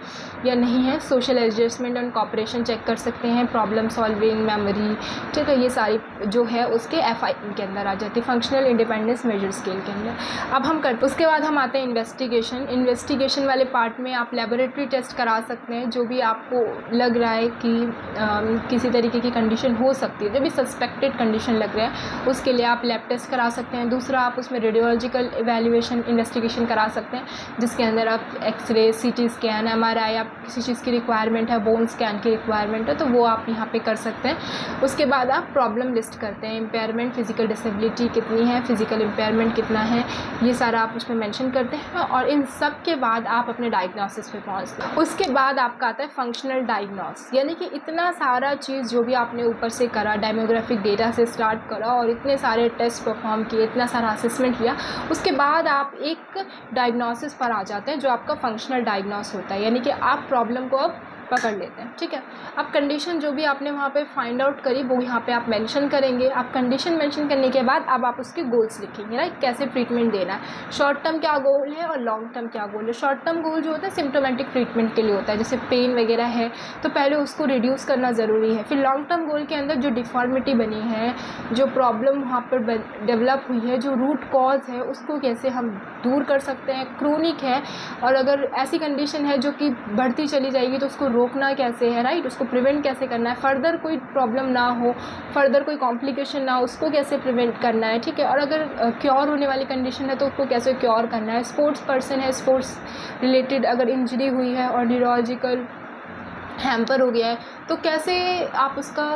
या नहीं है। Social adjustment and cooperation check कर सकते हैं, प्रॉब्लम सॉल्विंग, मेमोरी, ठीक है, ये सारी जो है उसके FIM के अंदर आ जाती है, फंक्शनल इंडिपेंडेंस मेजर स्केल के अंदर। अब हम करते, उसके बाद हम आते हैं इन्वेस्टिगेशन। इन्वेस्टिगेशन वाले पार्ट में आप लेबोरेटरी टेस्ट करा सकते हैं, जो भी आपको लग रहा है कि किसी तरीके की कंडीशन हो सकती है, जो भी सस्पेक्टेड कंडीशन लग रहा है उसके लिए आप लैब टेस्ट करा सकते हैं। दूसरा, आप उसमें रेडियोलॉजिकल इवैल्यूएशन इन्वेस्टिगेशन करा सकते हैं, जिसके अंदर आप एक्सरे, CT स्कैन, MRI, आप किसी चीज़ की रिक्वायरमेंट है, बोन स्कैन की रिक्वायरमेंट है तो वो आप यहाँ पे कर सकते हैं। उसके बाद आप प्रॉब्लम लिस्ट करते हैं, इम्पेयरमेंट, फिजिकल डिसेबिलिटी कितनी है, फिजिकल इम्पेयरमेंट कितना है, ये सारा आप उसमें मेंशन करते हैं, और इन सब के बाद आप अपने डायग्नोसिस पे पहुँचते हैं। उसके बाद आपका आता है फंक्शनल डायग्नोस, यानी कि इतना सारा चीज़ जो भी आपने ऊपर से करा, डेमोग्राफिक डेटा से स्टार्ट करा और इतने सारे टेस्ट परफॉर्म किए, इतना सारा असेसमेंट लिया, उसके बाद आप एक डायग्नोसिस पर आ जाते हैं जो आपका फंक्शनल डायग्नोस होता है, यानी कि आप प्रॉब्लम को अब पकड़ लेते हैं, ठीक है। अब कंडीशन जो भी आपने वहाँ पे फाइंड आउट करी वो यहाँ पे आप मेंशन करेंगे। आप कंडीशन मेंशन करने के बाद अब आप उसके गोल्स लिखेंगे, राइट, कैसे ट्रीटमेंट देना है, शॉर्ट टर्म क्या गोल है और लॉन्ग टर्म क्या गोल है। शॉर्ट टर्म गोल जो होता है सिम्टोमेटिक ट्रीटमेंट के लिए होता है, जैसे पेन वगैरह है तो पहले उसको रिड्यूस करना ज़रूरी है। फिर लॉन्ग टर्म गोल के अंदर जो डिफॉर्मिटी बनी है, जो प्रॉब्लम वहाँ पर डेवलप हुई है, जो रूट कॉज है उसको कैसे हम दूर कर सकते हैं, क्रोनिक है और अगर ऐसी कंडीशन है जो कि बढ़ती चली जाएगी तो उसको रोकना कैसे है, राइट, उसको प्रिवेंट कैसे करना है, फर्दर कोई प्रॉब्लम ना हो, फर्दर कोई कॉम्प्लिकेशन ना हो, उसको कैसे प्रिवेंट करना है, ठीक है। और अगर क्योर होने वाली कंडीशन है तो उसको कैसे क्योर करना है। स्पोर्ट्स पर्सन है, स्पोर्ट्स रिलेटेड अगर इंजरी हुई है और न्यूरोलॉजिकल हैम्पर हो गया है तो कैसे आप उसका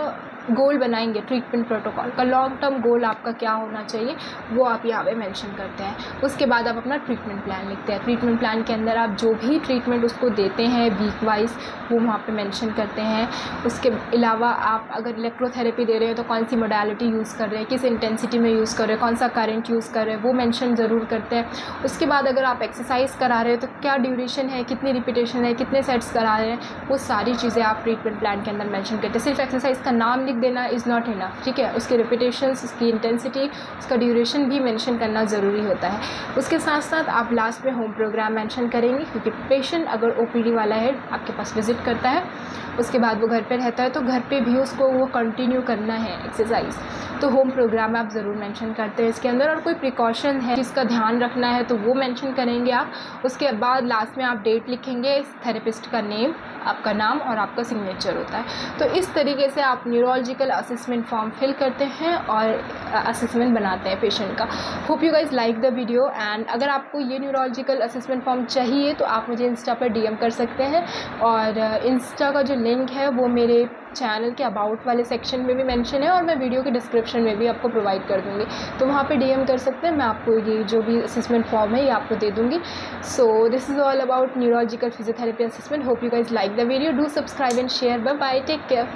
गोल बनाएंगे, ट्रीटमेंट प्रोटोकॉल का लॉन्ग टर्म गोल आपका क्या होना चाहिए वो आप यहाँ पे मेंशन करते हैं। उसके बाद आप अपना ट्रीटमेंट प्लान लिखते हैं। ट्रीटमेंट प्लान के अंदर आप जो भी ट्रीटमेंट उसको देते हैं वीक वाइज वो वहाँ पे मेंशन करते हैं। उसके अलावा आप अगर इलेक्ट्रोथेरेपी दे रहे हैं तो कौन सी मोडालिटी यूज़ कर रहे हैं, किस इंटेंसिटी में यूज़ कर रहे हैं, कौन सा करंट यूज़ कर रहे हैं, वो मेंशन ज़रूर करते हैं। उसके बाद अगर आप एक्सरसाइज करा रहे हैं तो क्या ड्यूरेशन है, कितनी रिपीटेशन है, कितने सेट्स करा रहे हैं, वो सारी चीज़ें आप ट्रीटमेंट प्लान के अंदर मेंशन करते हैं। सिर्फ एक्सरसाइज का नाम लिख देना इज़ नॉट इनफ, ठीक है, उसके रिपीटेशंस, उसकी इंटेंसिटी, उसका ड्यूरेशन भी मेंशन करना ज़रूरी होता है। उसके साथ साथ आप लास्ट में होम प्रोग्राम मेंशन करेंगे, क्योंकि पेशेंट अगर OPD वाला है आपके पास विजिट करता है उसके बाद वो घर पे रहता है तो घर पे भी उसको वो कंटिन्यू करना है एक्सरसाइज, तो होम प्रोग्राम आप ज़रूर मेंशन करते हैं इसके अंदर। और कोई प्रिकॉशन है जिसका ध्यान रखना है तो वो मेंशन करेंगे आप। उसके बाद लास्ट में आप डेट लिखेंगे, इस थेरेपिस्ट का नेम, आपका नाम और आपका सिग्नेचर होता है। तो इस तरीके से आप न्यूरोलॉजिकल असेसमेंट फॉर्म फिल करते हैं और असेसमेंट बनाते हैं पेशेंट का। Hope you guys like the video and अगर आपको ये न्यूरोलॉजिकल असेसमेंट फॉर्म चाहिए तो आप मुझे इंस्टा पर DM कर सकते हैं और इंस्टा का जो लिंक है वो मेरे चैनल के अबाउट वाले सेक्शन में भी मेंशन है और मैं वीडियो के डिस्क्रिप्शन में भी आपको प्रोवाइड कर दूँगी, तो वहाँ पे DM कर सकते हैं। मैं आपको ये जो भी असेसमेंट फॉर्म है ये आपको दे दूँगी। So this is all about neurological physiotherapy assessment. Hope you guys like the video, do subscribe and share. Bye bye, take care.